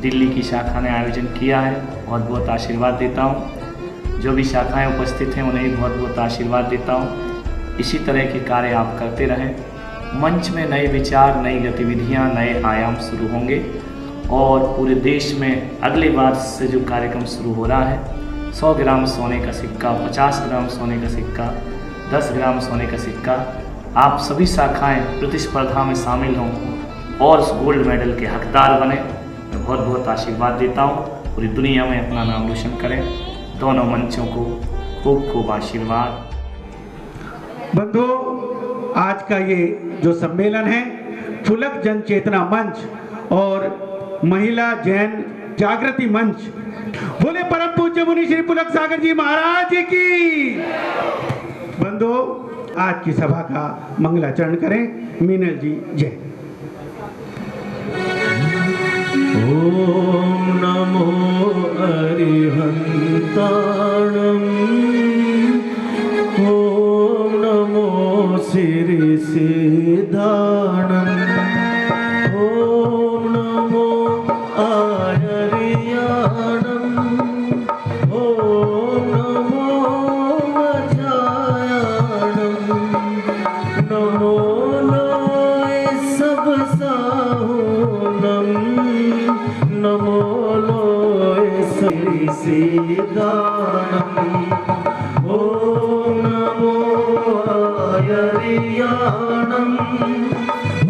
दिल्ली की शाखा ने आयोजन किया है। बहुत बहुत आशीर्वाद देता हूँ। जो भी शाखाएं उपस्थित हैं उन्हें बहुत बहुत आशीर्वाद देता हूँ। इसी तरह के कार्य आप करते रहें। मंच में नए विचार, नई गतिविधियाँ, नए आयाम शुरू होंगे और पूरे देश में अगले बार से जो कार्यक्रम शुरू हो रहा है, 100 ग्राम सोने का सिक्का, 50 ग्राम सोने का सिक्का, 10 ग्राम सोने का सिक्का, आप सभी शाखाएं प्रतिस्पर्धा में शामिल हों और उस गोल्ड मेडल के हकदार बने। मैं बहुत बहुत आशीर्वाद देता हूँ। पूरी दुनिया में अपना नाम रोशन करें। दोनों मंचों को खूब खूब आशीर्वाद। बंधु, आज का ये जो सम्मेलन है पुलक जन चेतना मंच और महिला जैन जागृति मंच, बोले परम पूज्य मुनि श्री पुलक सागर जी महाराज की। बंधु, आज की सभा का मंगलाचरण करें। मीनल जी जय। ओम नमो अरिहंताणम, ओम नमो श्री सिद्धाणम, ओम नमो आयर्याणम, ओम नमो वज्रायाणम, नमो लोय सब साहुनम, नमो लोय श्री सिद्धाणम, ओम नमो आयर्याणम,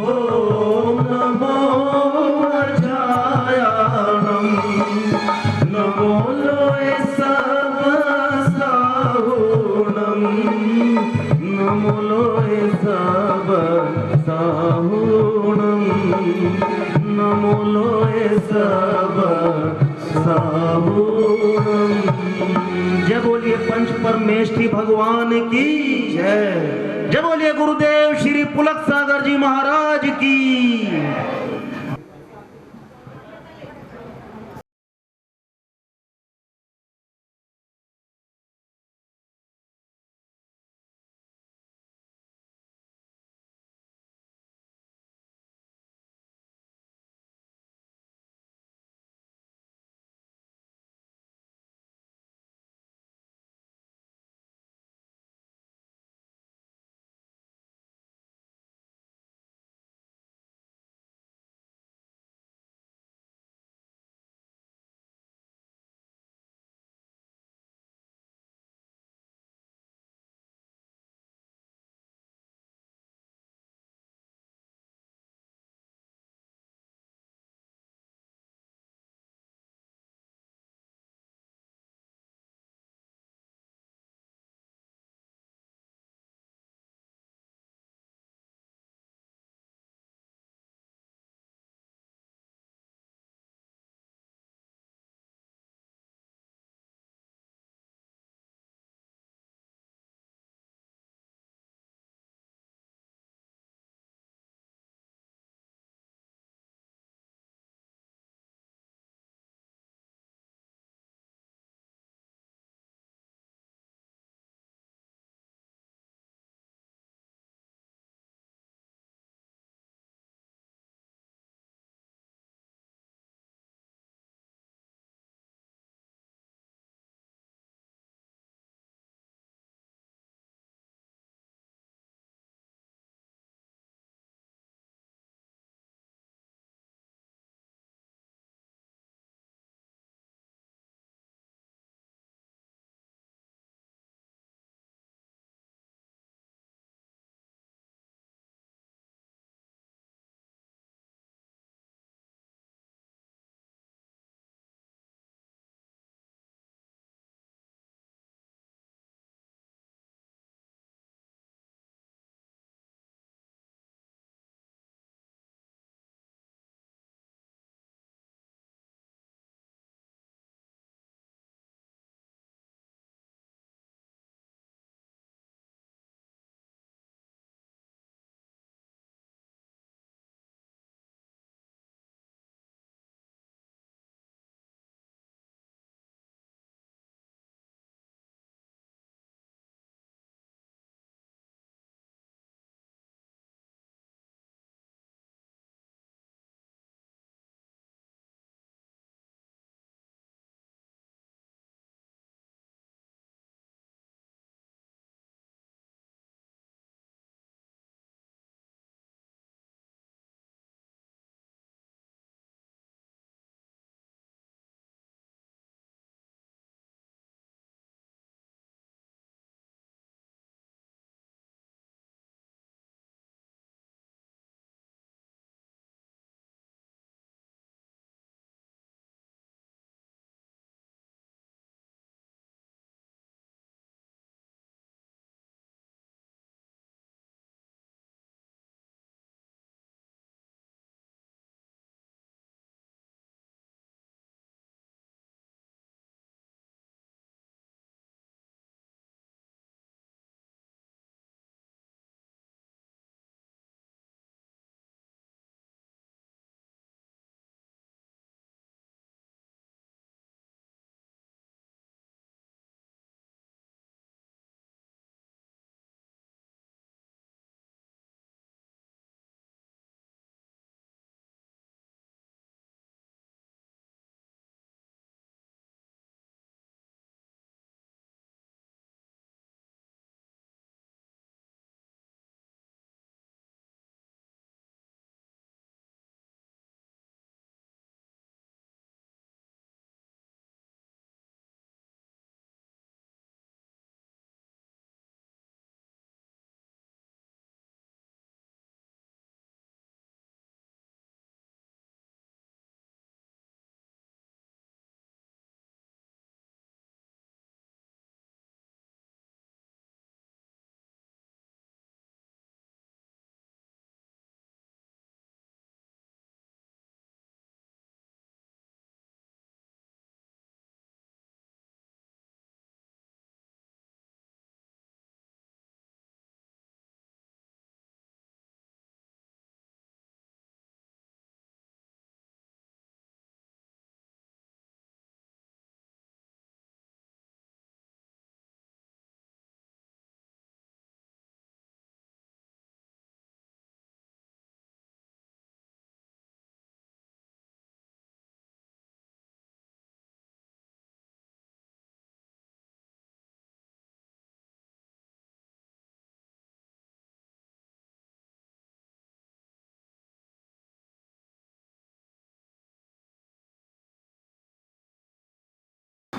ओम नमो वज्रायाणम, नमो लोय सब साहुनम, नमो लोय सब साहुनम, नमो लोय सब साहुनम। जय बोलिए पंच परमेष्ठी भगवान की जय। जय बोलिए गुरुदेव श्री पुलक सागर जी महाराज की।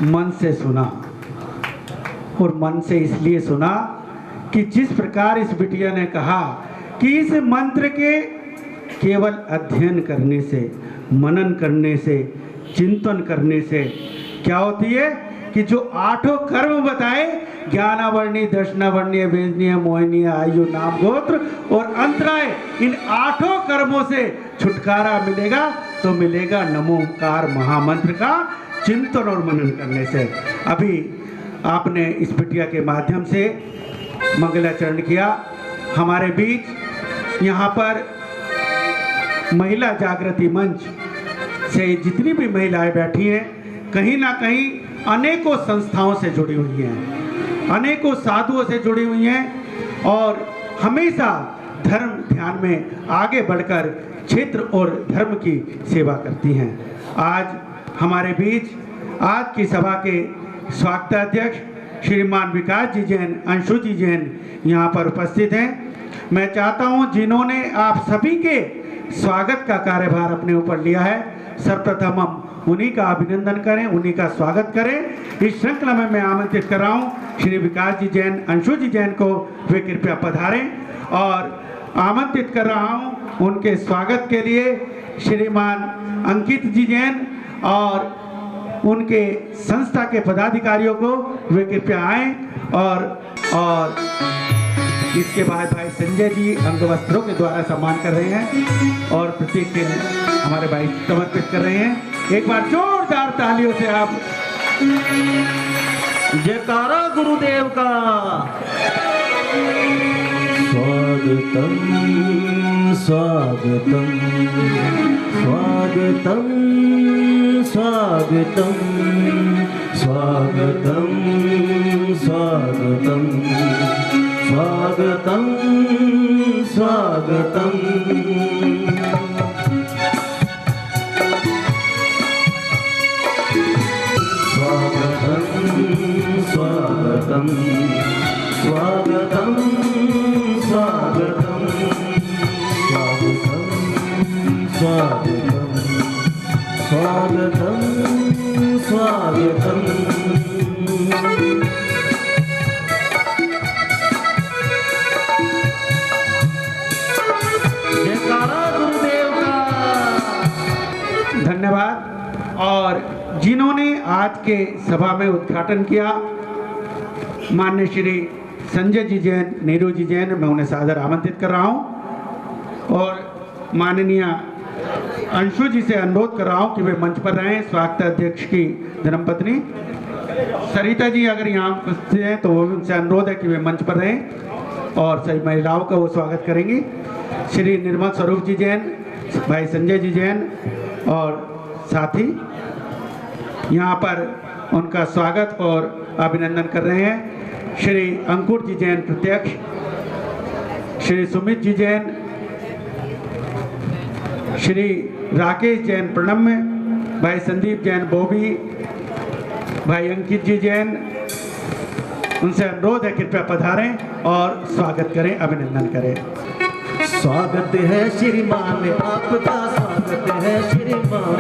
मन से सुना, और मन से इसलिए सुना कि जिस प्रकार इस बिटिया ने कहा कि इस मंत्र के केवल अध्ययन करने से, मनन करने से, चिंतन करने से क्या होती है कि जो आठों कर्म बताए, ज्ञानावर्णीय, दर्शनावर्णीय, वेदनीय, मोहनीय, आयु, नाम, गोत्र और अंतराय, इन आठों कर्मों से छुटकारा मिलेगा। तो मिलेगा नमोकार महामंत्र का चिंतन और मनन करने से। अभी आपने इस बिटिया के माध्यम से मंगलाचरण किया। हमारे बीच यहाँ पर महिला जागृति मंच से जितनी भी महिलाएं बैठी हैं, कहीं ना कहीं अनेकों संस्थाओं से जुड़ी हुई हैं, अनेकों साधुओं से जुड़ी हुई हैं और हमेशा धर्म ध्यान में आगे बढ़कर क्षेत्र और धर्म की सेवा करती हैं। आज हमारे बीच आज की सभा के स्वागताध्यक्ष श्रीमान विकास जी जैन, अंशु जी जैन यहाँ पर उपस्थित हैं। मैं चाहता हूँ जिन्होंने आप सभी के स्वागत का कार्यभार अपने ऊपर लिया है, सर्वप्रथम हम उन्हीं का अभिनंदन करें, उन्हीं का स्वागत करें। इस श्रृंखला में मैं आमंत्रित कर रहा हूँ श्री विकास जी जैन, अंशु जी जैन को वे कृपया पधारें और आमंत्रित कर रहा हूँ उनके स्वागत के लिए श्रीमान अंकित जी जैन और उनके संस्था के पदाधिकारियों को वे कृपया आएँ और इसके बाद भाई संजय जी अंगवस्त्रों के द्वारा सम्मान कर रहे हैं और प्रतीक के हमारे भाई समर्पित कर रहे हैं। एक बार जोरदार तालियों से आप जयकारा गुरुदेव का। स्वागतम स्वागतम स्वागतम स्वागतम स्वागतम स्वागतम स्वागतम स्वागतम। स्वागतम स्वागतम स्वागतम स्वागतम स्वागतम स्वागतम स्वागतम। जयकारा गुरुदेव का। धन्यवाद। और जिन्होंने आज के सभा में उद्घाटन किया, माननीय श्री संजय जी जैन, नीरू जी जैन, मैं उन्हें सादर आमंत्रित कर रहा हूं और माननीय अंशु जी से अनुरोध कर रहा हूं कि वे मंच पर रहें। स्वागत अध्यक्ष की धर्मपत्नी सरिता जी अगर यहाँ उपस्थित हैं तो वो भी उनसे अनुरोध है कि वे मंच पर रहें और सभी महिलाओं का वो स्वागत करेंगी। श्री निर्मल स्वरूप जी जैन, भाई संजय जी जैन और साथी यहाँ पर उनका स्वागत और अभिनंदन कर रहे हैं। श्री अंकुर जी जैन प्रत्यक्ष, श्री सुमित जी जैन, श्री राकेश जैन प्रणम्य, भाई संदीप जैन बोबी, भाई अंकित जी जैन, उनसे अनुरोध है कृपया पधारें और स्वागत करें, अभिनंदन करें। स्वागत है श्रीमान आपका, स्वागत है श्रीमान,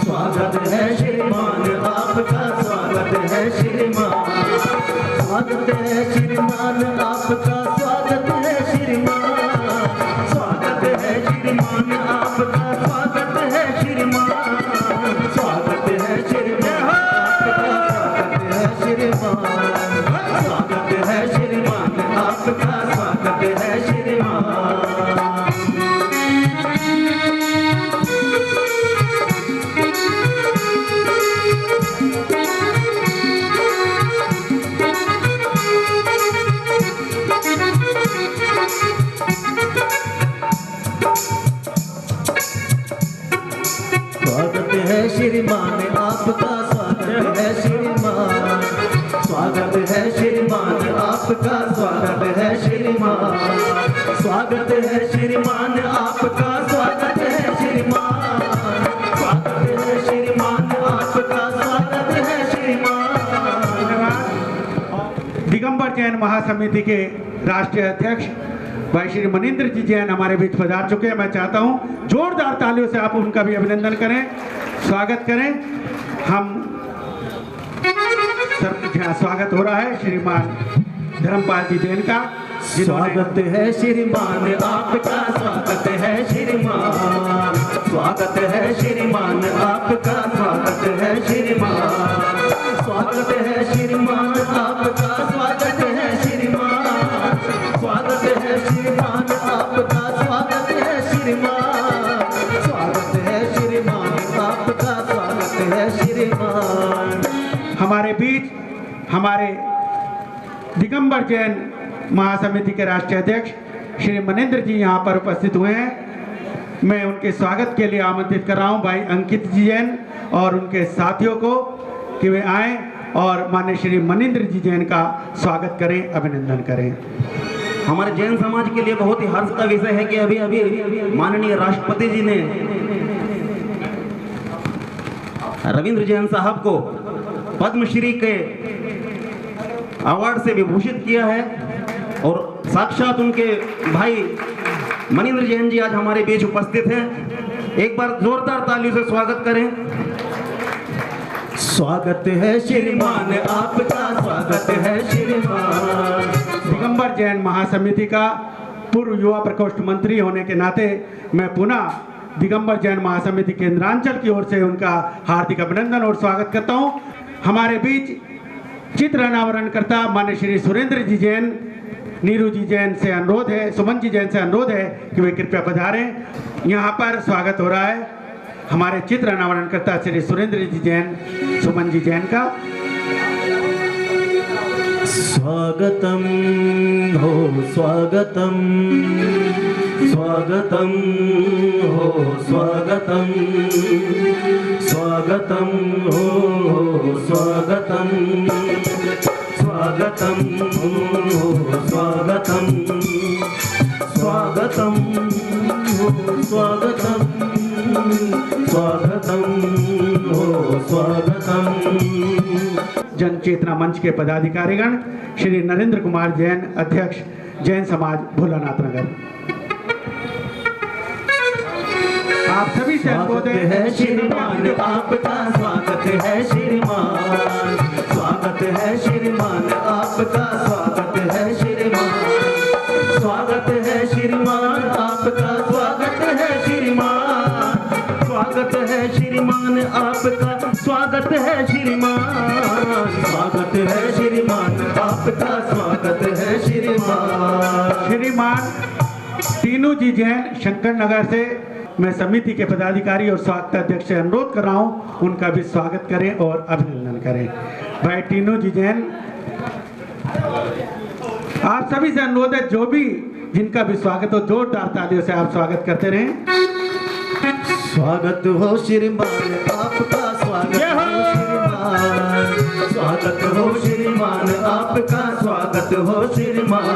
स्वागत है श्रीमान आपका, स्वागत है श्रीमान, स्वागत है श्रीमान आपका, स्वागत है श्रीमान, स्वागत है श्रीमान आपका, स्वागत है श्रीमान, स्वागत है श्रीमान आपका, स्वागत है श्रीमान, स्वागत है श्रीमान आपका, स्वागत है श्रीमान। स्वागत है श्रीमान आपका, स्वागत है श्रीमान, स्वागत है श्रीमान आपका, स्वागत है श्रीमान, स्वागत है श्रीमान आपका, स्वागत है श्रीमान, स्वागत है श्रीमान आपका, स्वागत है श्रीमान। दिगंबर जैन महासमिति के राष्ट्रीय अध्यक्ष भाई श्री मनिंद्र जी जैन हमारे बीच पधार चुके हैं। मैं चाहता हूं जोरदार तालियों से आप उनका भी अभिनंदन करें, स्वागत करें। हम स्वागत हो रहा है श्रीमान धर्मपाल जी जैन का। स्वागत है श्रीमान आपका, स्वागत है श्रीमान, स्वागत है श्रीमान आपका, स्वागत है श्रीमान, स्वागत है श्रीमान आपका, स्वागत है श्रीमान, स्वागत है श्रीमान आपका, स्वागत है श्रीमान, स्वागत है श्रीमान आपका, स्वागत है श्रीमान। हमारे बीच हमारे दिगंबर जैन महासमिति के राष्ट्रीय अध्यक्ष श्री मनिंद्र जी यहाँ पर उपस्थित हुए हैं। मैं उनके स्वागत के लिए आमंत्रित कर रहा हूँ भाई अंकित जी जैन और उनके साथियों को कि वे आएँ और माननीय श्री मनिंद्र जी जैन का स्वागत करें, अभिनंदन करें। हमारे जैन समाज के लिए बहुत ही हर्ष का विषय है कि अभी अभी माननीय राष्ट्रपति जी ने रविंद्र जैन साहब को पद्मश्री के अवार्ड से विभूषित किया है और साक्षात उनके भाई मनिंद्र जैन जी आज हमारे बीच उपस्थित हैं। एक बार जोरदार तालियों से स्वागत करें। स्वागत है श्रीमान आपका, स्वागत है श्रीमान। दिगंबर जैन महासमिति का पूर्व युवा प्रकोष्ठ मंत्री होने के नाते मैं पुनः दिगंबर जैन महासमिति केंद्रांचल की ओर से उनका हार्दिक अभिनंदन और स्वागत करता हूं। हमारे बीच चित्र अनावरणकर्ता मान्य श्री सुरेंद्र जी जैन, नीरू जी जैन से अनुरोध है, सुमन जी जैन से अनुरोध है कि वे कृपया पधारें। यहाँ पर स्वागत हो रहा है हमारे चित्र अनावरणकर्ता श्री सुरेंद्र जी जैन, सुमन जी जैन का। स्वागतम हो स्वागतम, स्वागतम हो स्वागतम, स्वागतम हो स्वागतम, स्वागतम हो स्वागतम, स्वागतम हो स्वागतम, स्वागतम हो स्वागतम। जन चेतना मंच के पदाधिकारीगण श्री नरेंद्र कुमार जैन, अध्यक्ष जैन समाज भोलानाथ नगर। आप सभी से अनुरोध है श्रीमान आपका, स्वागत है श्रीमान, स्वागत है श्रीमान आपका, स्वागत है श्रीमान, स्वागत है श्रीमान आपका, स्वागत है श्रीमान, स्वागत है श्रीमान आपका, स्वागत है श्रीमान, स्वागत है श्रीमान आपका, स्वागत है श्रीमान। श्रीमान तीनू जी जैन शंकर नगर से मैं समिति के पदाधिकारी और स्वागत अध्यक्ष से अनुरोध कर रहा हूं, उनका भी स्वागत करें और अभिनंदन करें। भाई तीनू जी जैन, आप सभी से अनुरोध है जो भी जिनका भी स्वागत हो जोरदार तालियों से आप स्वागत करते रहें। स्वागत हो श्रीमान आपका, स्वागत हो श्रीमान, स्वागत हो श्रीमान आपका, स्वागत हो श्रीमान,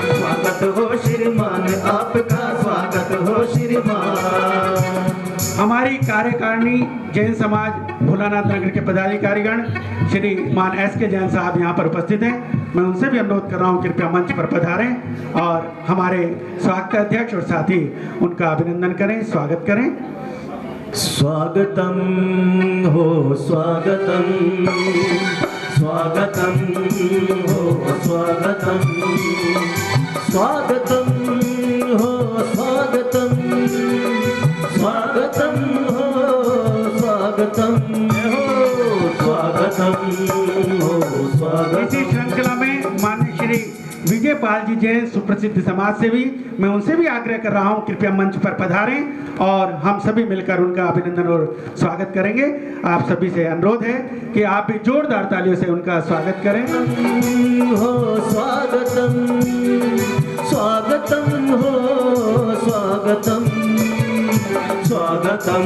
स्वागत हो श्रीमान आपका, स्वागत हो श्रीमान। हमारी कार्यकारिणी जैन समाज भोलानाथ नगर के पदाधिकारीगण श्री मान एस के जैन साहब यहाँ पर उपस्थित हैं। मैं उनसे भी अनुरोध कर रहा हूँ कृपया मंच पर पधारें और हमारे स्वागत अध्यक्ष और साथी उनका अभिनंदन करें, स्वागत करें। स्वागतम हो स्वागतम, स्वागतम हो स्वागतम, स्वागतम हो स्वागतम, स्वागतम हो स्वागतम हो स्वागतम हो स्वागतम। इसी श्रृंखला में माननीय श्री विजय पाल जी जैन सुप्रसिद्ध समाज सेवी, मैं उनसे भी आग्रह कर रहा हूं कृपया मंच पर पधारें और हम सभी मिलकर उनका अभिनंदन और स्वागत करेंगे। आप सभी से अनुरोध है कि आप भी जोरदार तालियों से उनका स्वागत करें। हो स्वागतम, स्वागतम हो स्वागतम, स्वागतम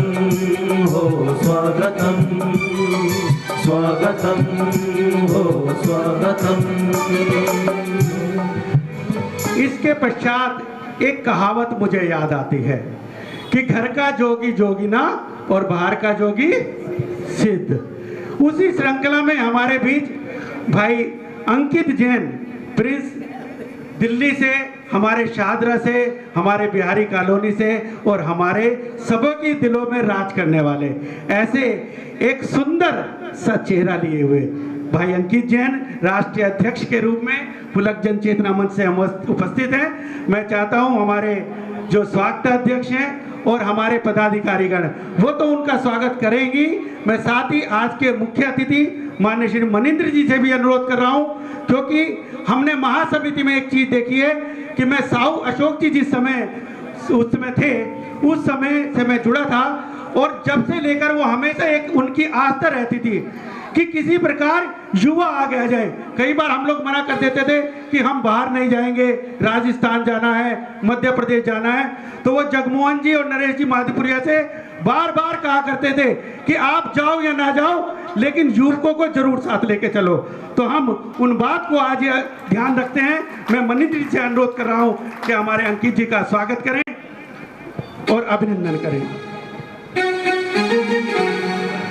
हो स्वागतम, स्वागतम हो स्वागतम। इसके पश्चात एक कहावत मुझे याद आती है कि घर का जोगी जोगिना और बाहर का जोगी सिद्ध। उसी श्रृंखला में हमारे बीच भाई अंकित जैन प्रिंस दिल्ली से हमारे शाहदरा से, हमारे बिहारी कॉलोनी से और हमारे सबों के दिलों में राज करने वाले ऐसे एक सुंदर सा चेहरा लिए हुए भाई अंकित जैन राष्ट्रीय अध्यक्ष के रूप में पुलक जन चेतना मंच से हम उपस्थित हैं। मैं चाहता हूं हमारे जो स्वागत अध्यक्ष हैं और हमारे पदाधिकारीगण वो तो उनका स्वागत करेंगी, मैं साथ ही आज के मुख्य अतिथि माननीय श्री मनिंद्र जी से भी अनुरोध कर रहा हूं, क्योंकि हमने महासमिति में एक चीज देखी है कि मैं साहू अशोक जी जिस समय उस समय थे उस समय से मैं जुड़ा था और जब से लेकर वो हमेशा एक उनकी आस्था रहती थी कि किसी प्रकार युवा आगे आ जाए। कई बार हम लोग मना कर देते थे कि हम बाहर नहीं जाएंगे, राजस्थान जाना है, मध्य प्रदेश जाना है, तो वो जगमोहन जी और नरेश जी माधपुरिया से बार बार कहा करते थे कि आप जाओ या ना जाओ लेकिन युवकों को जरूर साथ लेके चलो। तो हम उन बात को आज ध्यान रखते हैं। मैं मनिंद्र जी से अनुरोध कर रहा हूँ कि हमारे अंकित जी का स्वागत करें और अभिनंदन करें।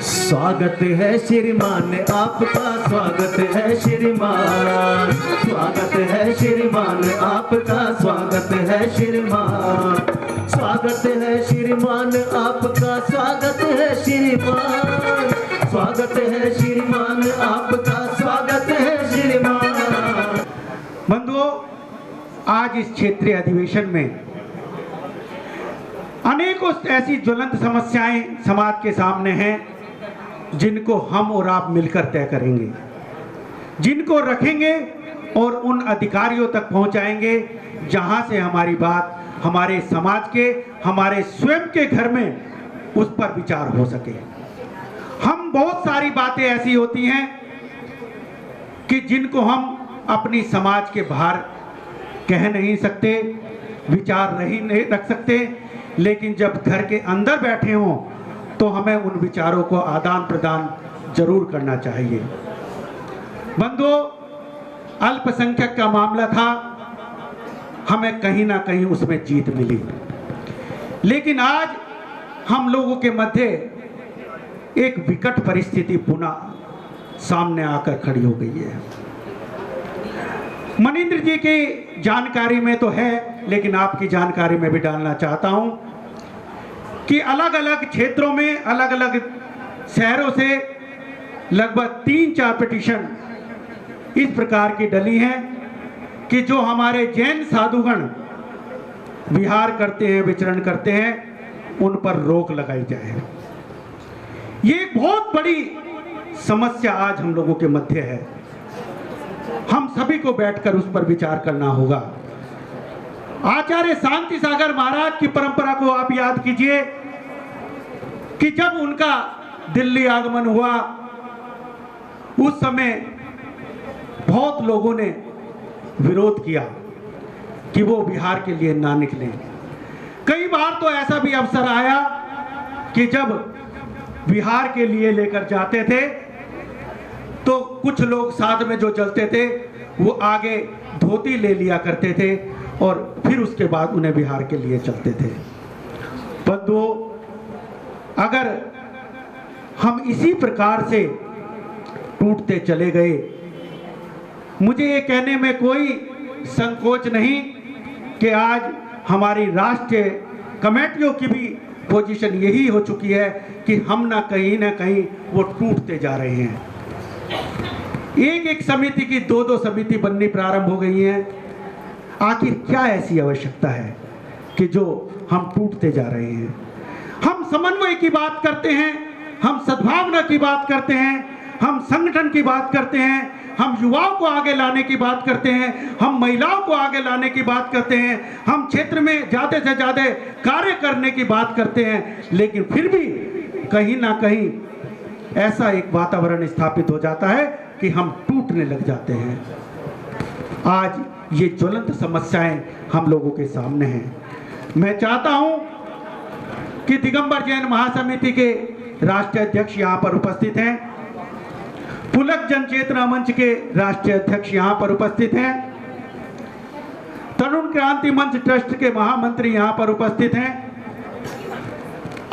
स्वागत है श्रीमान आपका, स्वागत है श्रीमान, स्वागत है श्रीमान आपका, स्वागत है श्रीमान, स्वागत है श्रीमान आपका, स्वागत है श्रीमान, स्वागत है श्रीमान आपका, स्वागत है श्रीमान। बंधुओं, आज इस क्षेत्रीय अधिवेशन में अनेकों ऐसी ज्वलंत समस्याएं समाज के सामने हैं जिनको हम और आप मिलकर तय करेंगे, जिनको रखेंगे और उन अधिकारियों तक पहुंचाएंगे जहां से हमारी बात हमारे समाज के, हमारे स्वयं के घर में उस पर विचार हो सके। हम बहुत सारी बातें ऐसी होती हैं कि जिनको हम अपनी समाज के बाहर कह नहीं सकते, विचार नहीं रख सकते, लेकिन जब घर के अंदर बैठे हों तो हमें उन विचारों को आदान प्रदान जरूर करना चाहिए। बंधुओं, अल्पसंख्यक का मामला था, हमें कहीं ना कहीं उसमें जीत मिली, लेकिन आज हम लोगों के मध्य एक विकट परिस्थिति पुनः सामने आकर खड़ी हो गई है। मनिंद्र जी की जानकारी में तो है, लेकिन आपकी जानकारी में भी डालना चाहता हूं कि अलग अलग क्षेत्रों में, अलग अलग शहरों से लगभग 3-4 पिटीशन इस प्रकार की डली हैं कि जो हमारे जैन साधुगण विहार करते हैं, विचरण करते हैं, उन पर रोक लगाई जाए। ये एक बहुत बड़ी समस्या आज हम लोगों के मध्य है। हम सभी को बैठकर उस पर विचार करना होगा। आचार्य शांति सागर महाराज की परंपरा को आप याद कीजिए कि जब उनका दिल्ली आगमन हुआ उस समय बहुत लोगों ने विरोध किया कि वो बिहार के लिए ना निकले। कई बार तो ऐसा भी अवसर आया कि जब बिहार के लिए लेकर जाते थे तो कुछ लोग साथ में जो चलते थे वो आगे धोती ले लिया करते थे और फिर उसके बाद उन्हें बिहार के लिए चलते थे। बंधुओं, अगर हम इसी प्रकार से टूटते चले गए, मुझे ये कहने में कोई संकोच नहीं कि आज हमारी राष्ट्रीय कमेटियों की भी पोजीशन यही हो चुकी है कि हम ना कहीं वो टूटते जा रहे हैं। एक एक समिति की 2-2 समिति बननी प्रारंभ हो गई हैं। आखिर क्या ऐसी आवश्यकता है कि जो हम टूटते जा रहे हैं? हम समन्वय की बात करते हैं, हम सद्भावना की बात करते हैं, हम संगठन की बात करते हैं, हम युवाओं को आगे लाने की बात करते हैं, हम महिलाओं को आगे लाने की बात करते हैं, हम क्षेत्र में ज़्यादा से ज़्यादा कार्य करने की बात करते हैं, लेकिन फिर भी कहीं ना कहीं ऐसा एक वातावरण स्थापित हो जाता है कि हम टूटने लग जाते हैं। आज ये ज्वलंत समस्याएं हम लोगों के सामने हैं। मैं चाहता हूं कि दिगंबर जैन महासमिति के राष्ट्रीय अध्यक्ष यहाँ पर उपस्थित हैं, पुलक जन चेतना मंच के राष्ट्रीय अध्यक्ष यहाँ पर उपस्थित हैं, तरुण क्रांति मंच ट्रस्ट के महामंत्री यहाँ पर उपस्थित हैं।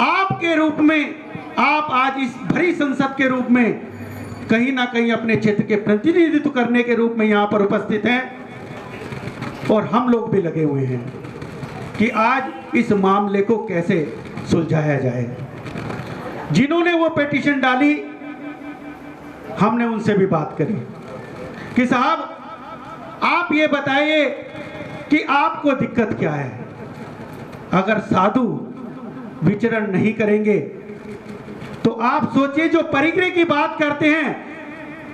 आपके रूप में, आप आज इस भरी संसद के रूप में कहीं ना कहीं अपने क्षेत्र के प्रतिनिधित्व करने के रूप में यहाँ पर उपस्थित हैं। और हम लोग भी लगे हुए हैं कि आज इस मामले को कैसे सुलझाया जाए। जिन्होंने वो पिटीशन डाली, हमने उनसे भी बात करी कि साहब आप ये बताइए कि आपको दिक्कत क्या है। अगर साधु विचरण नहीं करेंगे तो आप सोचिए, जो परिग्रह की बात करते हैं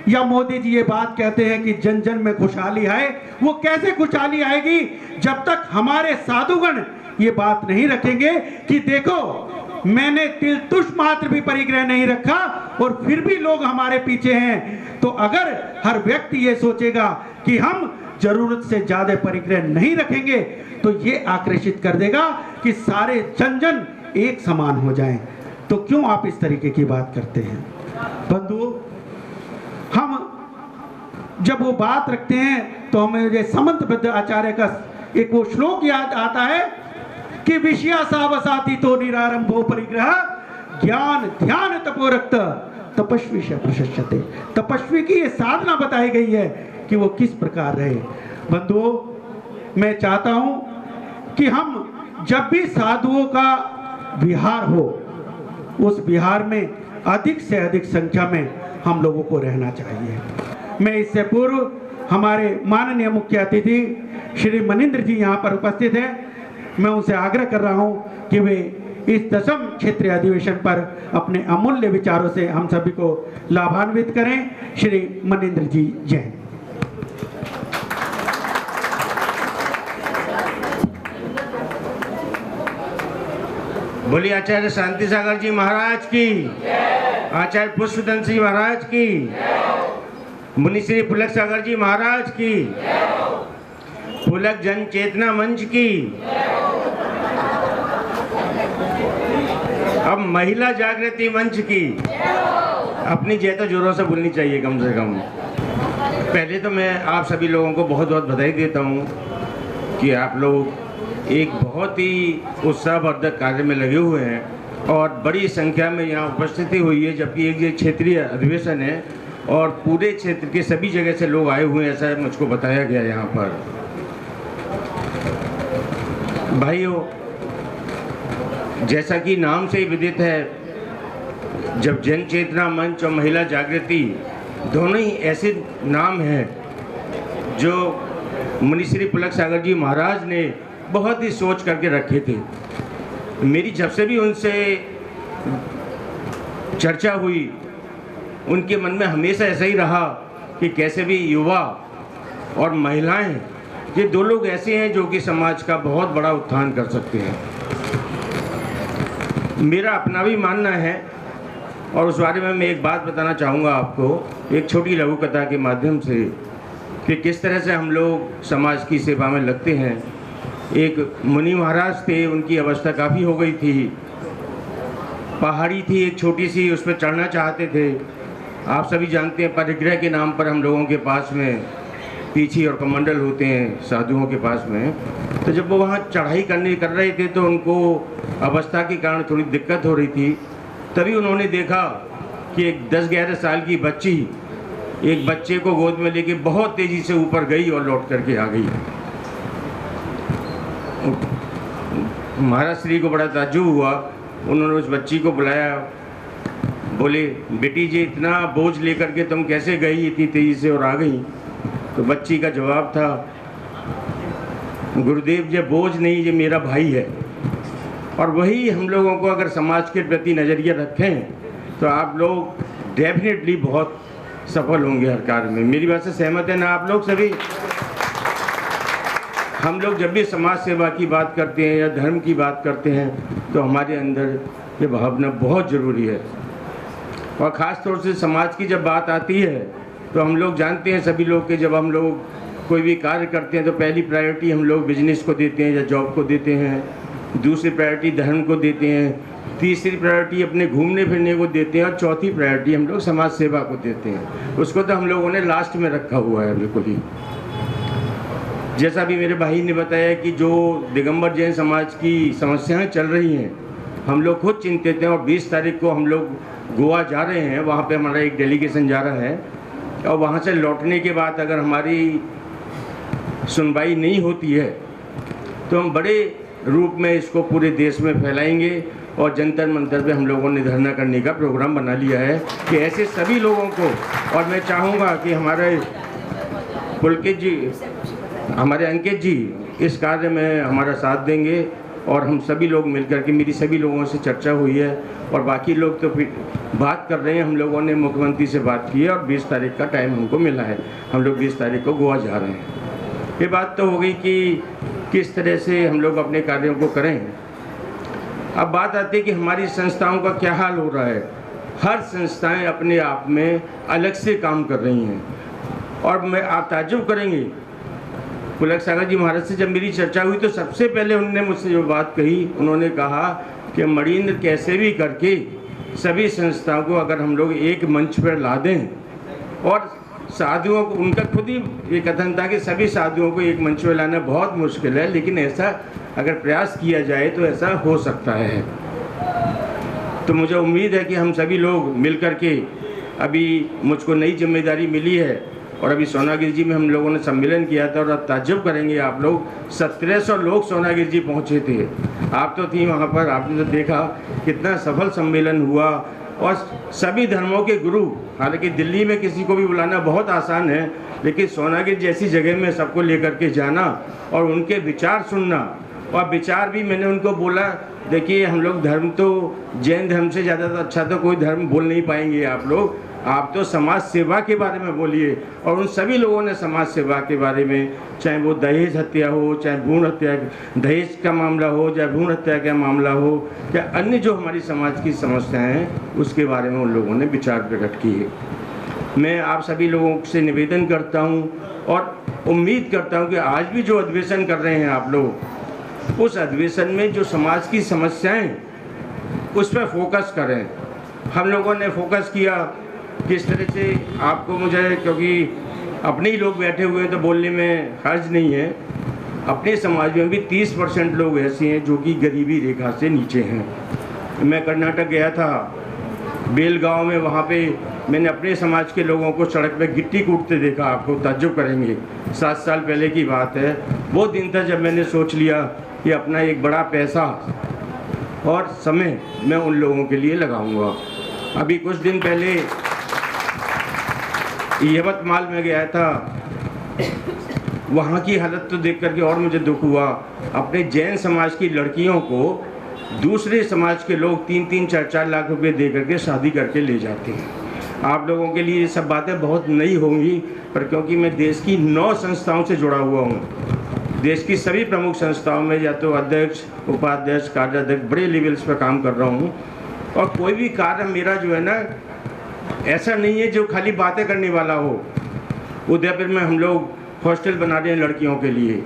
या मोदी जी ये बात कहते हैं कि जन जन में खुशहाली आए, वो कैसे खुशहाली आएगी जब तक हमारे साधुगण ये बात नहीं रखेंगे कि देखो मैंने तिल तुष मात्र भी परिग्रह नहीं रखा और फिर भी लोग हमारे पीछे हैं। तो अगर हर व्यक्ति ये सोचेगा कि हम जरूरत से ज्यादा परिग्रह नहीं रखेंगे तो ये आकर्षित कर देगा कि सारे जन जन एक समान हो जाएं। तो क्यों आप इस तरीके की बात करते हैं? बंधु, हम जब वो बात रखते हैं तो हमें ये समंत आचार्य का एक वो श्लोक याद आता है कि विषया सावसाती तो निरारंभो परिग्रह ज्ञान ध्यान तपोरक्त तपस्वी से प्रशस्यते। तपस्वी की ये साधना बताई गई है कि वो किस प्रकार रहे। बंधुओं, मैं चाहता हूं कि हम जब भी साधुओं का विहार हो, उस विहार में अधिक से अधिक संख्या में हम लोगों को रहना चाहिए। मैं इससे पूर्व हमारे माननीय मुख्य अतिथि श्री मनिंद्र जी यहाँ पर उपस्थित हैं, मैं उनसे आग्रह कर रहा हूँ कि वे इस 10वें क्षेत्रीय अधिवेशन पर अपने अमूल्य विचारों से हम सभी को लाभान्वित करें। श्री मनिंद्र जी जैन। बोलिए आचार्य शांति सागर जी महाराज की, आचार्य पुष्पदंत जी महाराज की, मुनिश्री पुलक सागर जी महाराज की, पुलक जन चेतना मंच की। अब महिला जागृति मंच की अपनी जय तो जोरों से बोलनी चाहिए कम से कम। पहले तो मैं आप सभी लोगों को बहुत बहुत बधाई देता हूँ कि आप लोग एक बहुत ही उत्साहवर्धक कार्य में लगे हुए हैं और बड़ी संख्या में यहाँ उपस्थिति हुई है, जबकि एक ये क्षेत्रीय अधिवेशन है और पूरे क्षेत्र के सभी जगह से लोग आए हुए हैं, ऐसा मुझको बताया गया यहाँ पर। भाइयों, जैसा कि नाम से ही विदित है, जब जन चेतना मंच और महिला जागृति दोनों ही ऐसे नाम हैं जो मुनिश्री पुलक सागर जी महाराज ने बहुत ही सोच करके रखे थे। मेरी जब से भी उनसे चर्चा हुई, उनके मन में हमेशा ऐसा ही रहा कि कैसे भी युवा और महिलाएं, ये दो लोग ऐसे हैं जो कि समाज का बहुत बड़ा उत्थान कर सकते हैं। मेरा अपना भी मानना है और उस बारे में मैं एक बात बताना चाहूँगा आपको, एक छोटी लघु कथा के माध्यम से, कि किस तरह से हम लोग समाज की सेवा में लगते हैं। एक मुनि महाराज थे, उनकी अवस्था काफ़ी हो गई थी, पहाड़ी थी एक छोटी सी, उस पर चढ़ना चाहते थे। आप सभी जानते हैं परिग्रह के नाम पर हम लोगों के पास में पीछी और कमंडल होते हैं साधुओं के पास में। तो जब वो वहाँ चढ़ाई कर रहे थे तो उनको अवस्था के कारण थोड़ी दिक्कत हो रही थी। तभी उन्होंने देखा कि एक 10-11 साल की बच्ची एक बच्चे को गोद में लेके बहुत तेज़ी से ऊपर गई और लौट करके आ गई। महाराज श्री को बड़ा ताज्जुब हुआ। उन्होंने उस बच्ची को बुलाया, बोले बेटी जी इतना बोझ लेकर के तुम कैसे गई इतनी तेज़ी से और आ गई? तो बच्ची का जवाब था, गुरुदेव ये बोझ नहीं, ये मेरा भाई है। और वही हम लोगों को अगर समाज के प्रति नज़रिया रखें तो आप लोग डेफिनेटली बहुत सफल होंगे हर कार्य में। मेरी बात से सहमत है ना आप लोग सभी? हम लोग जब भी समाज सेवा की बात करते हैं या धर्म की बात करते हैं तो हमारे अंदर ये भावना बहुत ज़रूरी है। और ख़ास तौर से समाज की जब बात आती है तो हम लोग जानते हैं सभी लोग कि जब हम लोग कोई भी कार्य करते हैं तो पहली प्रायोरिटी हम लोग बिजनेस को देते हैं या जॉब को देते हैं, दूसरी प्रायोरिटी धर्म को देते हैं, तीसरी प्रायोरिटी अपने घूमने फिरने को देते हैं और चौथी प्रायोरिटी हम लोग समाज सेवा को देते हैं। उसको तो हम लोगों ने लास्ट में रखा हुआ है बिल्कुल ही। जैसा भी मेरे भाई ने बताया कि जो दिगंबर जैन समाज की समस्याएं चल रही हैं, हम लोग खुद चिंतित हैं। और 20 तारीख को हम लोग गोवा जा रहे हैं, वहाँ पे हमारा एक डेलीगेशन जा रहा है। और वहाँ से लौटने के बाद अगर हमारी सुनवाई नहीं होती है तो हम बड़े रूप में इसको पूरे देश में फैलाएंगे और जंतर मंतर पे हम लोगों ने धरना करने का प्रोग्राम बना लिया है कि ऐसे सभी लोगों को। और मैं चाहूँगा कि हमारे पुलकित जी, हमारे अंकित जी इस कार्य में हमारा साथ देंगे और हम सभी लोग मिलकर के, मेरी सभी लोगों से चर्चा हुई है और बाकी लोग तो फिर बात कर रहे हैं। हम लोगों ने मुख्यमंत्री से बात की है और 20 तारीख का टाइम हमको मिला है। हम लोग 20 तारीख को गोवा जा रहे हैं। ये बात तो हो गई कि किस तरह से हम लोग अपने कार्यों को करें। अब बात आती है कि हमारी संस्थाओं का क्या हाल हो रहा है। हर संस्थाएं अपने आप में अलग से काम कर रही हैं और मैं आप ताज्जुब करेंगे, पुलक सागर जी महाराज से जब मेरी चर्चा हुई तो सबसे पहले उन्होंने मुझसे जो बात कही, उन्होंने कहा कि मणीन्द्र कैसे भी करके सभी संस्थाओं को अगर हम लोग एक मंच पर ला दें और साधुओं को, उनका खुद ही ये कथन था कि सभी साधुओं को एक मंच पर लाना बहुत मुश्किल है, लेकिन ऐसा अगर प्रयास किया जाए तो ऐसा हो सकता है। तो मुझे उम्मीद है कि हम सभी लोग मिल कर के, अभी मुझको नई जिम्मेदारी मिली है और अभी सोनागिरी जी में हम लोगों ने सम्मेलन किया था और अब ताज्जुब करेंगे आप लोग, 1700 लोग सोनागिरी जी पहुँचे थे। आप तो थी वहाँ पर, आपने तो देखा कितना सफल सम्मेलन हुआ और सभी धर्मों के गुरु। हालांकि दिल्ली में किसी को भी बुलाना बहुत आसान है, लेकिन सोनागिरी जैसी जगह में सबको लेकर के जाना और उनके विचार सुनना, और विचार भी मैंने उनको बोला, देखिए हम लोग धर्म तो जैन धर्म से ज़्यादा अच्छा तो कोई धर्म बोल नहीं पाएंगे आप तो समाज सेवा के बारे में बोलिए। और उन सभी लोगों ने समाज सेवा के बारे में, चाहे वो दहेज हत्या हो, चाहे भ्रूण हत्या, दहेज का मामला हो, चाहे भ्रूण हत्या का मामला हो, या अन्य जो हमारी समाज की समस्याएं हैं उसके बारे में उन लोगों ने विचार प्रकट किए। मैं आप सभी लोगों से निवेदन करता हूं और उम्मीद करता हूं कि आज भी जो अधिवेशन कर रहे हैं आप लोग, उस अधिवेशन में जो समाज की समस्याएं उस पर फोकस करें। हम लोगों ने फोकस किया किस तरह से, आपको मुझे, क्योंकि अपने ही लोग बैठे हुए हैं तो बोलने में हर्ज नहीं है, अपने समाज में भी 30% लोग ऐसे हैं जो कि गरीबी रेखा से नीचे हैं। मैं कर्नाटक गया था, बेलगांव में, वहाँ पे मैंने अपने समाज के लोगों को सड़क पे गिट्टी कूटते देखा। आपको ताज्जुब करेंगे, 7 साल पहले की बात है। वो दिन था जब मैंने सोच लिया कि अपना एक बड़ा पैसा और समय मैं उन लोगों के लिए लगाऊंगा। अभी कुछ दिन पहले यवतमाल में गया था, वहाँ की हालत तो देख करके और मुझे दुख हुआ। अपने जैन समाज की लड़कियों को दूसरे समाज के लोग 3-3, 4-4 लाख रुपए दे करके शादी करके ले जाते हैं। आप लोगों के लिए ये सब बातें बहुत नई होंगी, पर क्योंकि मैं देश की 9 संस्थाओं से जुड़ा हुआ हूँ, देश की सभी प्रमुख संस्थाओं में या तो अध्यक्ष, उपाध्यक्ष, कार्याध्यक्ष, बड़े लेवल्स पर काम कर रहा हूँ। और कोई भी कार्य मेरा जो है ना, ऐसा नहीं है जो खाली बातें करने वाला हो। उदयपुर में हम लोग हॉस्टल बना रहे हैं लड़कियों के लिए,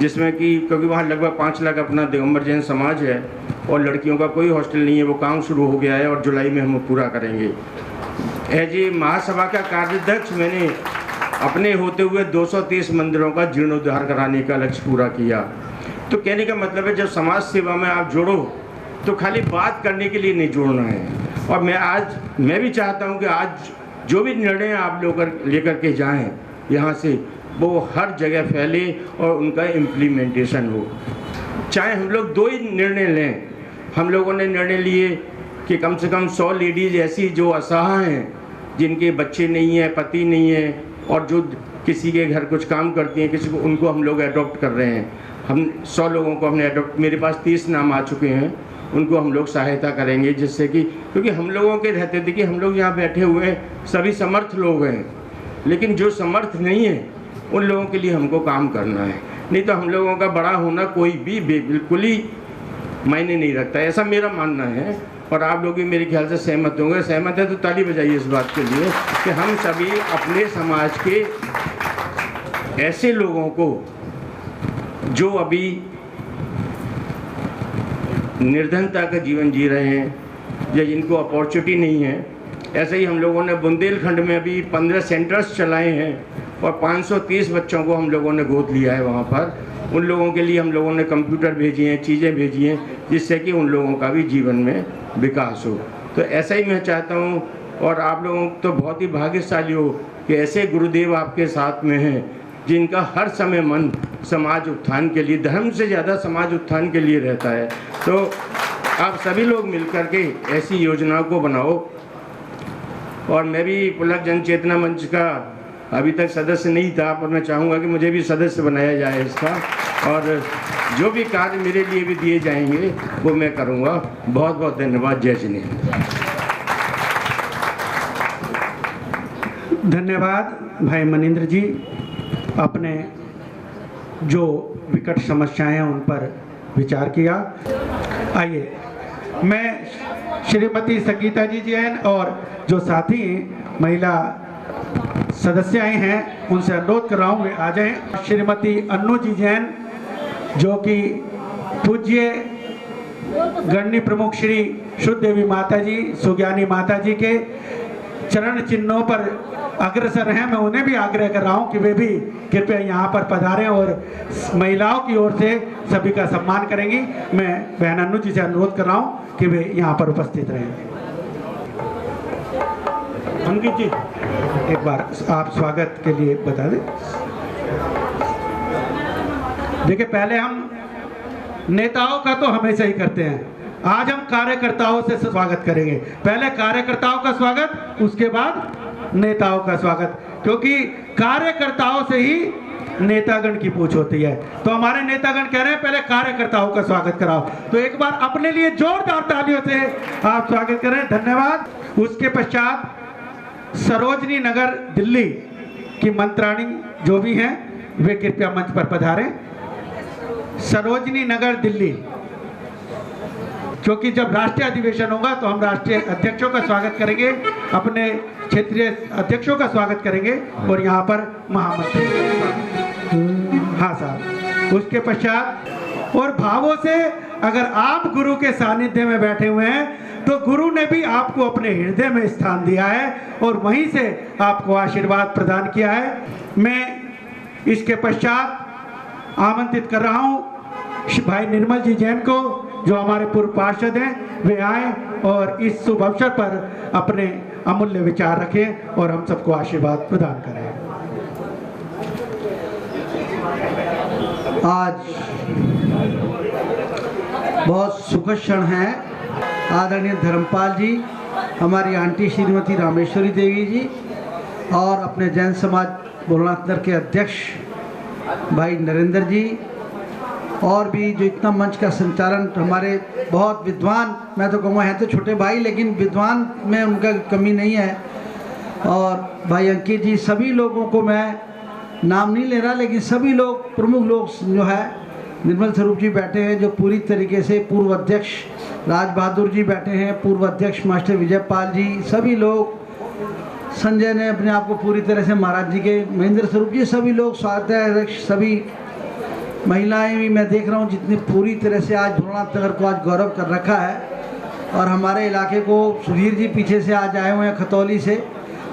जिसमें कि क्योंकि वहाँ लगभग 5 लाख अपना दिगंबर जैन समाज है और लड़कियों का कोई हॉस्टल नहीं है। वो काम शुरू हो गया है और जुलाई में हम पूरा करेंगे। एज ए महासभा का कार्याध्यक्ष मैंने अपने होते हुए 230 मंदिरों का जीर्णोद्धार कराने का लक्ष्य पूरा किया। तो कहने का मतलब है, जब समाज सेवा में आप जोड़ो तो खाली बात करने के लिए नहीं जोड़ना है। और मैं भी चाहता हूं कि आज जो भी निर्णय आप लोग लेकर के जाएं यहाँ से, वो हर जगह फैले और उनका इम्प्लीमेंटेशन हो। चाहे हम लोग 2 ही निर्णय लें। हम लोगों ने निर्णय लिए कि कम से कम 100 लेडीज़ ऐसी जो असहाय हैं, जिनके बच्चे नहीं हैं, पति नहीं है, और जो किसी के घर कुछ काम करती हैं, किसी को, उनको हम लोग एडॉप्ट कर रहे हैं। हम 100 लोगों को हमने एडॉप्ट, मेरे पास 30 नाम आ चुके हैं, उनको हम लोग सहायता करेंगे। जिससे कि, क्योंकि हम लोगों के रहते थे कि हम लोग यहाँ बैठे हुए हैं सभी समर्थ लोग हैं, लेकिन जो समर्थ नहीं है उन लोगों के लिए हमको काम करना है। नहीं तो हम लोगों का बड़ा होना कोई भी बिल्कुल ही मायने नहीं रखता, ऐसा मेरा मानना है। और आप लोग भी मेरे ख्याल से सहमत होंगे। सहमत है तो ताली बजाइए इस बात के लिए कि हम सभी अपने समाज के ऐसे लोगों को जो अभी निर्धनता का जीवन जी रहे हैं या जिनको अपॉर्चुनिटी नहीं है, ऐसे ही हम लोगों ने बुंदेलखंड में अभी 15 सेंटर्स चलाए हैं और 530 बच्चों को हम लोगों ने गोद लिया है वहाँ पर। उन लोगों के लिए हम लोगों ने कंप्यूटर भेजे हैं, चीज़ें भेजी हैं, जिससे कि उन लोगों का भी जीवन में विकास हो। तो ऐसा ही मैं चाहता हूँ। और आप लोगों तो बहुत ही भाग्यशाली हो कि ऐसे गुरुदेव आपके साथ में हैं जिनका हर समय मन समाज उत्थान के लिए, धर्म से ज़्यादा समाज उत्थान के लिए रहता है। तो आप सभी लोग मिलकर के ऐसी योजनाओं को बनाओ। और मैं भी पुलक जन चेतना मंच का अभी तक सदस्य नहीं था, पर मैं चाहूँगा कि मुझे भी सदस्य बनाया जाए इसका, और जो भी कार्य मेरे लिए भी दिए जाएंगे वो मैं करूँगा। बहुत बहुत धन्यवाद। जय श्री हिंद। धन्यवाद भाई मनिंद्र जी, अपने जो विकट समस्याएं हैं उन पर विचार किया। आइए मैं श्रीमती संगीता जी जैन और जो साथी महिला सदस्याएं हैं उनसे अनुरोध कर रहा हूँ वे आ जाएं। श्रीमती अन्नू जी जैन जो कि पूज्य गणनी प्रमुख श्री शुद्ध देवी माता जी सुज्ञानी माता जी के चरण चिन्हों पर अग्रसर हैं, मैं उन्हें भी आग्रह कर रहा हूं कि वे भी कृपया यहाँ पर पधारें और महिलाओं की ओर से सभी का सम्मान करेंगी। मैं बहन अन्नू जी से अनुरोध कर रहा हूं कि वे यहाँ पर उपस्थित रहें। अंकित जी एक बार आप स्वागत के लिए बता दें। देखिए पहले हम नेताओं का तो हमेशा ही करते हैं, आज हम कार्यकर्ताओं से स्वागत करेंगे। पहले कार्यकर्ताओं का स्वागत, उसके बाद नेताओं का स्वागत, क्योंकि कार्यकर्ताओं से ही नेतागण की पूछ होती है। तो हमारे नेतागण कह रहे हैं पहले कार्यकर्ताओं का स्वागत कराओ, तो एक बार अपने लिए जोरदार तालियों से आप स्वागत करें। धन्यवाद। उसके पश्चात सरोजनी नगर दिल्ली की मंत्राणी जो भी हैं वे कृपया मंच पर पधारें। सरोजनी नगर दिल्ली, क्योंकि जब राष्ट्रीय अधिवेशन होगा तो हम राष्ट्रीय अध्यक्षों का स्वागत करेंगे, अपने क्षेत्रीय अध्यक्षों का स्वागत करेंगे और यहाँ पर महामंत्री। हाँ साहब। उसके पश्चात और भावों से अगर आप गुरु के सानिध्य में बैठे हुए हैं तो गुरु ने भी आपको अपने हृदय में स्थान दिया है और वहीं से आपको आशीर्वाद प्रदान किया है। मैं इसके पश्चात आमंत्रित कर रहा हूँ भाई निर्मल जी जैन को जो हमारे पूर्व पार्षद हैं, वे आए और इस शुभ अवसर पर अपने अमूल्य विचार रखें और हम सबको आशीर्वाद प्रदान करें। आज बहुत सुखद क्षण है। आदरणीय धर्मपाल जी, हमारी आंटी श्रीमती रामेश्वरी देवी जी और अपने जैन समाज भोलानाथ नगर के अध्यक्ष भाई नरेंद्र जी और भी जो इतना मंच का संचालन हमारे बहुत विद्वान, मैं तो कहूँगा हैं तो छोटे भाई लेकिन विद्वान में उनका कमी नहीं है, और भाई अंकित जी, सभी लोगों को मैं नाम नहीं ले रहा लेकिन सभी लोग प्रमुख लोग जो है, निर्मल स्वरूप जी बैठे हैं जो पूरी तरीके से, पूर्व अध्यक्ष राज बहादुर जी बैठे हैं, पूर्व अध्यक्ष मास्टर विजयपाल जी, सभी लोग, संजय ने अपने आप को पूरी तरह से महाराज जी के, महेंद्र स्वरूप जी, सभी लोग, स्वागताध्यक्ष, सभी महिलाएं भी मैं देख रहा हूँ जितनी पूरी तरह से आज भोलानाथ नगर को आज गौरव कर रखा है। और हमारे इलाके को सुधीर जी पीछे से आज आए हुए हैं खतौली से,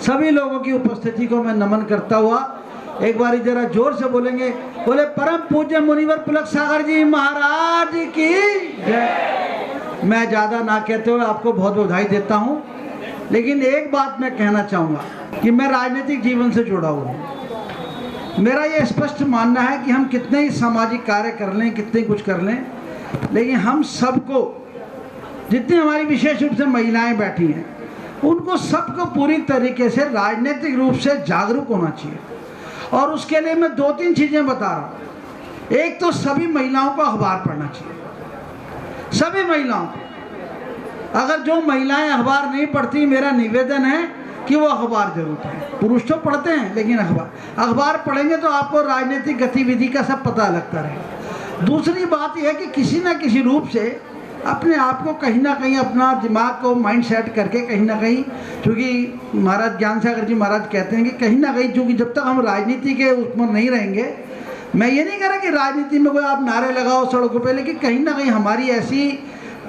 सभी लोगों की उपस्थिति को मैं नमन करता हुआ एक बार जरा जोर से बोलेंगे, बोले परम पूज्य मुनिवर पुलक सागर जी महाराज की जय। मैं ज़्यादा ना कहते हुए आपको बहुत बधाई देता हूँ, लेकिन एक बात मैं कहना चाहूँगा कि मैं राजनीतिक जीवन से जुड़ा हुआ हूँ। मेरा ये स्पष्ट मानना है कि हम कितने ही सामाजिक कार्य कर लें, कितने कुछ कर लें, लेकिन हम सबको, जितनी हमारी विशेष रूप से महिलाएं बैठी हैं, उनको सबको पूरी तरीके से राजनीतिक रूप से जागरूक होना चाहिए। और उसके लिए मैं 2-3 चीज़ें बता रहा हूँ। एक तो सभी महिलाओं को अखबार पढ़ना चाहिए, सभी महिलाओं को। अगर जो महिलाएं अखबार नहीं पढ़ती, मेरा निवेदन है कि वो अखबार जरूर पढ़ें। पुरुष तो पढ़ते हैं लेकिन अखबार पढ़ेंगे तो आपको राजनीतिक गतिविधि का सब पता लगता रहेगा। दूसरी बात यह है कि किसी न किसी रूप से अपने आप को कहीं ना कहीं, अपना दिमाग को माइंड सेट करके कहीं ना कहीं, क्योंकि महाराज ज्ञान सागर जी महाराज कहते हैं कि कहीं ना कहीं, क्योंकि जब तक हम राजनीति के उसमें नहीं रहेंगे, मैं ये नहीं कह रहा कि राजनीति में कोई आप नारे लगाओ सड़कों पे, लेकिन कहीं ना कहीं हमारी ऐसी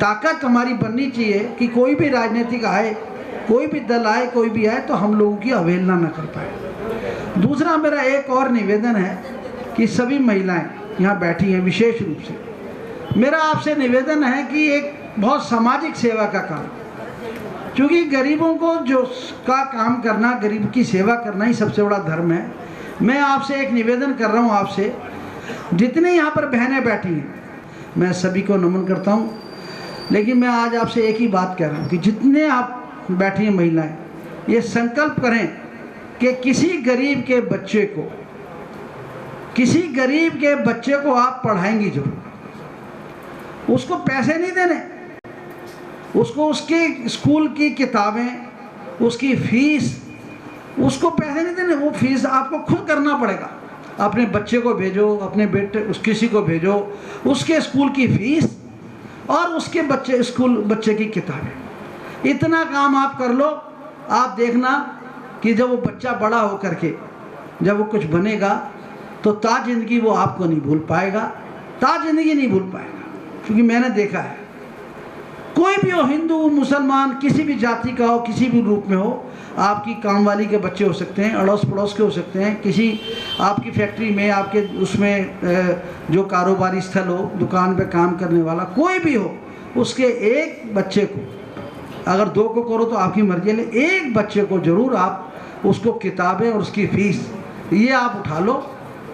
ताकत हमारी बननी चाहिए कि कोई भी राजनीतिक आए, कोई भी दल आए, कोई भी आए, तो हम लोगों की अवहेलना न कर पाए। दूसरा मेरा एक और निवेदन है कि सभी महिलाएं यहाँ बैठी हैं, विशेष रूप से मेरा आपसे निवेदन है कि एक बहुत सामाजिक सेवा का काम, क्योंकि गरीबों को जो का काम करना, गरीब की सेवा करना ही सबसे बड़ा धर्म है। मैं आपसे एक निवेदन कर रहा हूँ, आपसे जितने यहाँ पर बहनें बैठी हैं मैं सभी को नमन करता हूँ, लेकिन मैं आज आपसे एक ही बात कह रहा हूँ कि जितने आप बैठी हैं महिलाएं, ये संकल्प करें कि किसी गरीब के बच्चे को आप पढ़ाएंगी जरूर। उसको पैसे नहीं देने, उसको उसके स्कूल की किताबें, उसकी फीस, उसको पैसे नहीं देने, वो फीस आपको खुद करना पड़ेगा। अपने बच्चे को भेजो, अपने बेटे किसी को भेजो, उसके स्कूल की फीस और उसके बच्चे की किताबें, इतना काम आप कर लो। आप देखना कि जब वो बच्चा बड़ा हो करके जब वो कुछ बनेगा तो ज़िंदगी वो आपको नहीं भूल पाएगा, ज़िंदगी नहीं भूल पाएगा। क्योंकि मैंने देखा है, कोई भी हो, हिंदू मुसलमान, किसी भी जाति का हो, किसी भी रूप में हो, आपकी कामवाली के बच्चे हो सकते हैं, अड़ोस पड़ोस के हो सकते हैं, किसी आपकी फैक्ट्री में, आपके उसमें जो कारोबारी स्थल हो, दुकान पे काम करने वाला कोई भी हो, उसके एक बच्चे को, अगर 2 को करो तो आपकी मर्जी है, एक बच्चे को जरूर आप उसको किताबें और उसकी फीस ये आप उठा लो,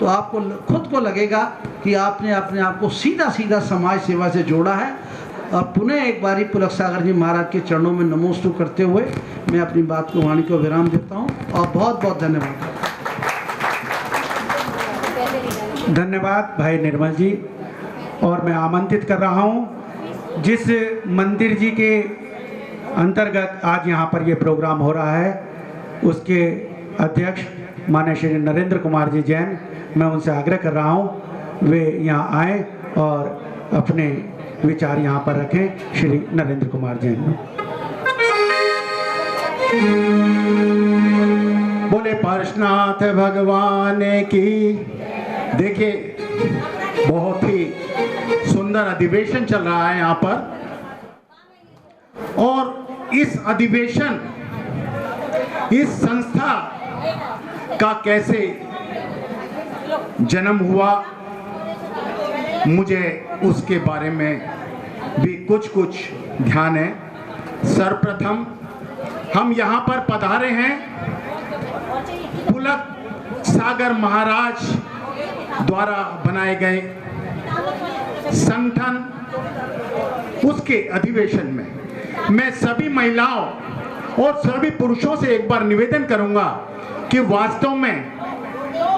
तो आपको खुद को लगेगा कि आपने अपने आप को सीधा सीधा समाज सेवा से जोड़ा है। और पुनः एक बारी पुलक सागर जी महाराज के चरणों में नमोस्तु करते हुए मैं अपनी बात को वाणी को विराम देता हूँ और बहुत बहुत धन्यवाद। धन्यवाद भाई निर्मल जी। और मैं आमंत्रित कर रहा हूँ, जिस मंदिर जी के अंतर्गत आज यहाँ पर ये प्रोग्राम हो रहा है, उसके अध्यक्ष माननीय श्री नरेंद्र कुमार जी जैन, मैं उनसे आग्रह कर रहा हूँ वे यहाँ आए और अपने विचार यहाँ पर रखें। श्री नरेंद्र कुमार जैन। बोले पार्श्वनाथ भगवान की। देखिए, बहुत ही सुंदर अधिवेशन चल रहा है यहाँ पर, और इस अधिवेशन, इस संस्था का कैसे जन्म हुआ, मुझे उसके बारे में भी कुछ ध्यान है। सर्वप्रथम हम यहाँ पर पधारे हैं पुलक सागर महाराज द्वारा बनाए गए संगठन, उसके अधिवेशन में मैं सभी महिलाओं और सभी पुरुषों से एक बार निवेदन करूंगा कि वास्तव में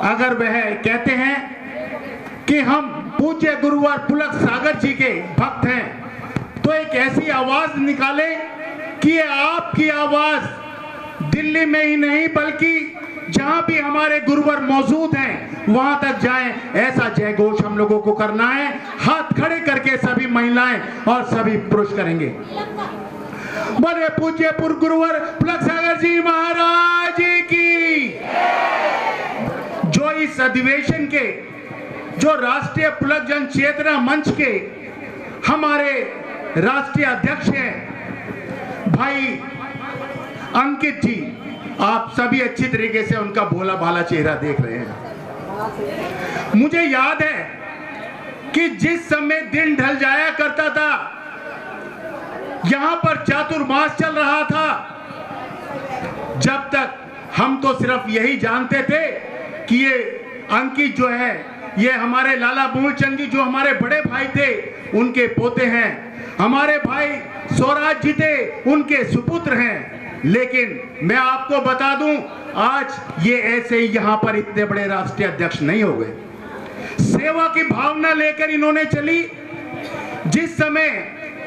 अगर वह कहते हैं कि हम पूज्य गुरुवर पुलक सागर जी के भक्त हैं, तो एक ऐसी आवाज निकाले कि ये आपकी आवाज दिल्ली में ही नहीं बल्कि जहां भी हमारे गुरुवर मौजूद हैं वहां तक जाएं। ऐसा जय घोष हम लोगों को करना है। हाथ खड़े करके सभी महिलाएं और सभी पुरुष करेंगे। बड़े पूज्य गुरुवर पुलक सागर जी महाराज की। जो इस अधिवेशन के, जो राष्ट्रीय पुलक जन चेतना मंच के हमारे राष्ट्रीय अध्यक्ष हैं भाई अंकित जी, आप सभी अच्छी तरीके से उनका भोला भाला चेहरा देख रहे हैं। मुझे याद है कि जिस समय दिन ढल जाया करता था, यहां पर चातुर्मास चल रहा था, जब तक हम तो सिर्फ यही जानते थे कि ये अंकित जो है ये हमारे लाला मूलचंद जी जो हमारे बड़े भाई थे उनके पोते हैं, हमारे भाई स्वराज जी थे उनके सुपुत्र हैं। लेकिन मैं आपको बता दूं, आज ये ऐसे ही यहां पर इतने बड़े राष्ट्रीय अध्यक्ष नहीं हो गए। सेवा की भावना लेकर इन्होंने चली। जिस समय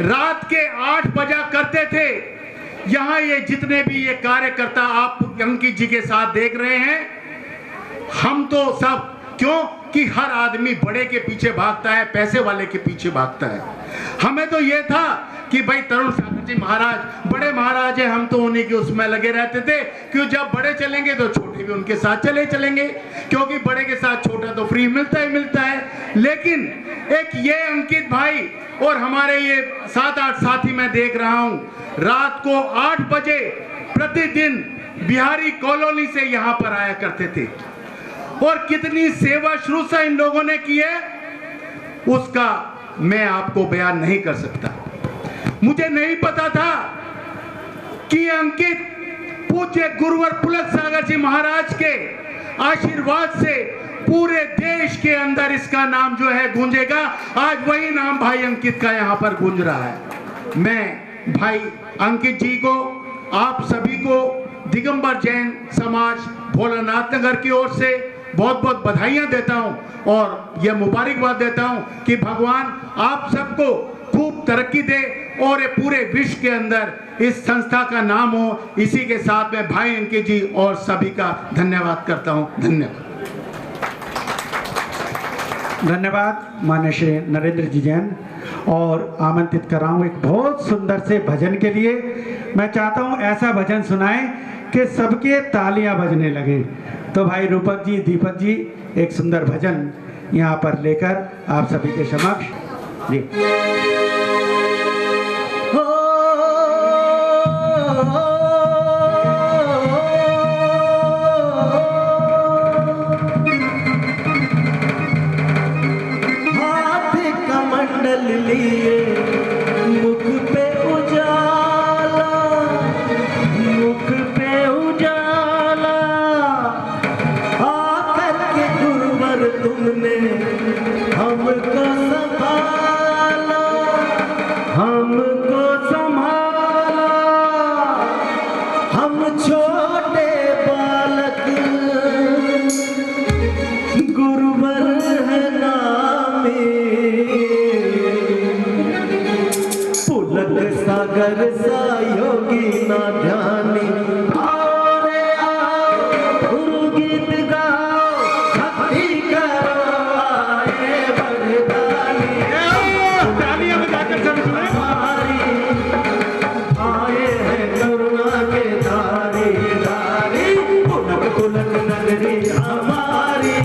रात के 8 बजा करते थे, यहां ये जितने भी ये कार्यकर्ता आप अंकित जी के साथ देख रहे हैं, हम तो सब, क्यों कि हर आदमी बड़े के पीछे भागता है, पैसे वाले के पीछे भागता है। हमें तो ये था कि भाई तरुण सागर जी महाराज बड़े महाराज है, हम तो उन्हीं के उसमें लगे रहते थे, क्यों जब बड़े चलेंगे तो छोटे भी उनके साथ चलेंगे, क्योंकि बड़े के साथ छोटा तो फ्री मिलता ही मिलता है। लेकिन एक ये अंकित भाई और हमारे ये 7-8 साथी मैं देख रहा हूं, रात को 8 बजे प्रतिदिन बिहारी कॉलोनी से यहां पर आया करते थे, और कितनी सेवा शुरू से इन लोगों ने की है उसका मैं आपको बयान नहीं कर सकता। मुझे नहीं पता था कि अंकित पूज्य गुरुवर पुलक सागर जी महाराज के आशीर्वाद से पूरे देश के अंदर इसका नाम जो है गूंजेगा। आज वही नाम भाई अंकित का यहाँ पर गूंज रहा है। मैं भाई अंकित जी को, आप सभी को दिगंबर जैन समाज भोलानाथ नगर की ओर से बहुत बहुत बधाइयाँ देता हूँ और यह मुबारकबाद देता हूँ कि भगवान आप सबको खूब तरक्की दे और ये पूरे विश्व के अंदर इस संस्था का नाम हो। इसी के साथ मैं भाई अंकित जी और सभी का धन्यवाद करता हूँ। धन्यवाद। धन्यवाद माननीय श्री नरेंद्र जी जैन। और आमंत्रित कर रहा हूँ एक बहुत सुंदर से भजन के लिए। मैं चाहता हूँ ऐसा भजन सुनाएं कि सबके तालियां बजने लगे। तो भाई रूपक जी, दीपक जी एक सुंदर भजन यहाँ पर लेकर आप सभी के समक्ष जी। सागर सा योगी ना ध्यानी आओरे आओ गुरु गीत गाओ भक्ति करो आए बरदानी तालियां बजाकर सब सुने। आए हैं करुणा के धारी धारी पुलक पुलक नगरी हमारी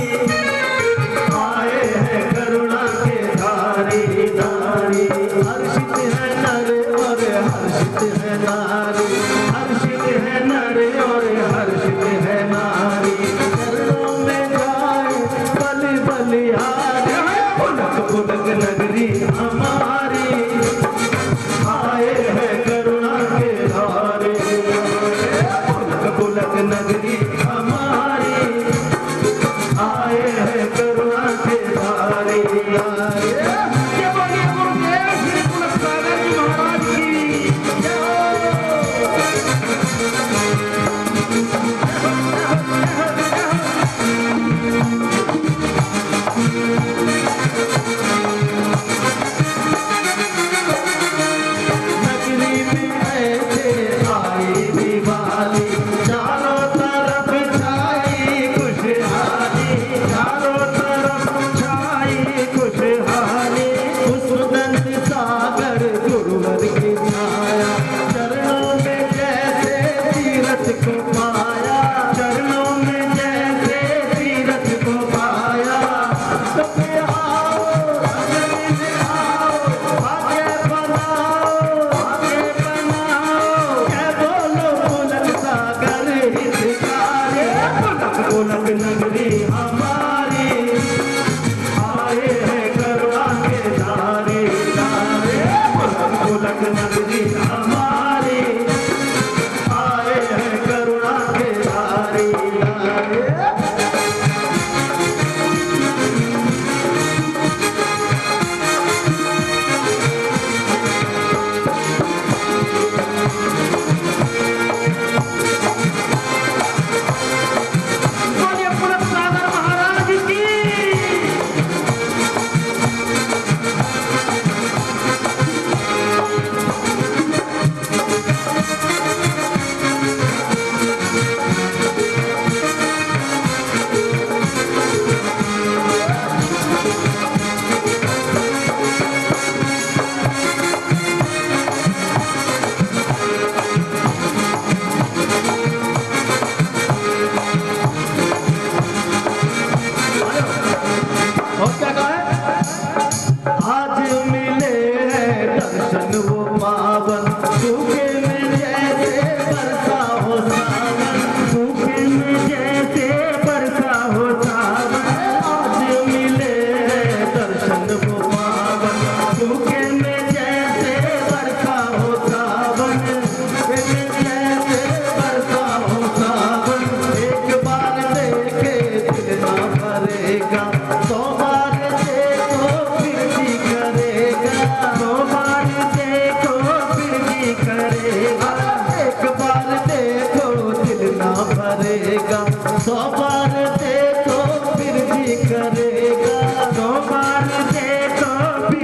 आए हैं करुणा के धारी धारी हर्षित है नर और हर्षित है नारी हर्षित है नर और हर्षित है नारी चरणों में जाए बलि बलिहारी पुलक पुलक नगरी हमारी आए हैं करुणा के धारे पुलक पुलक नगरी हमारी आए हैं करुणा के धारे खुशहाली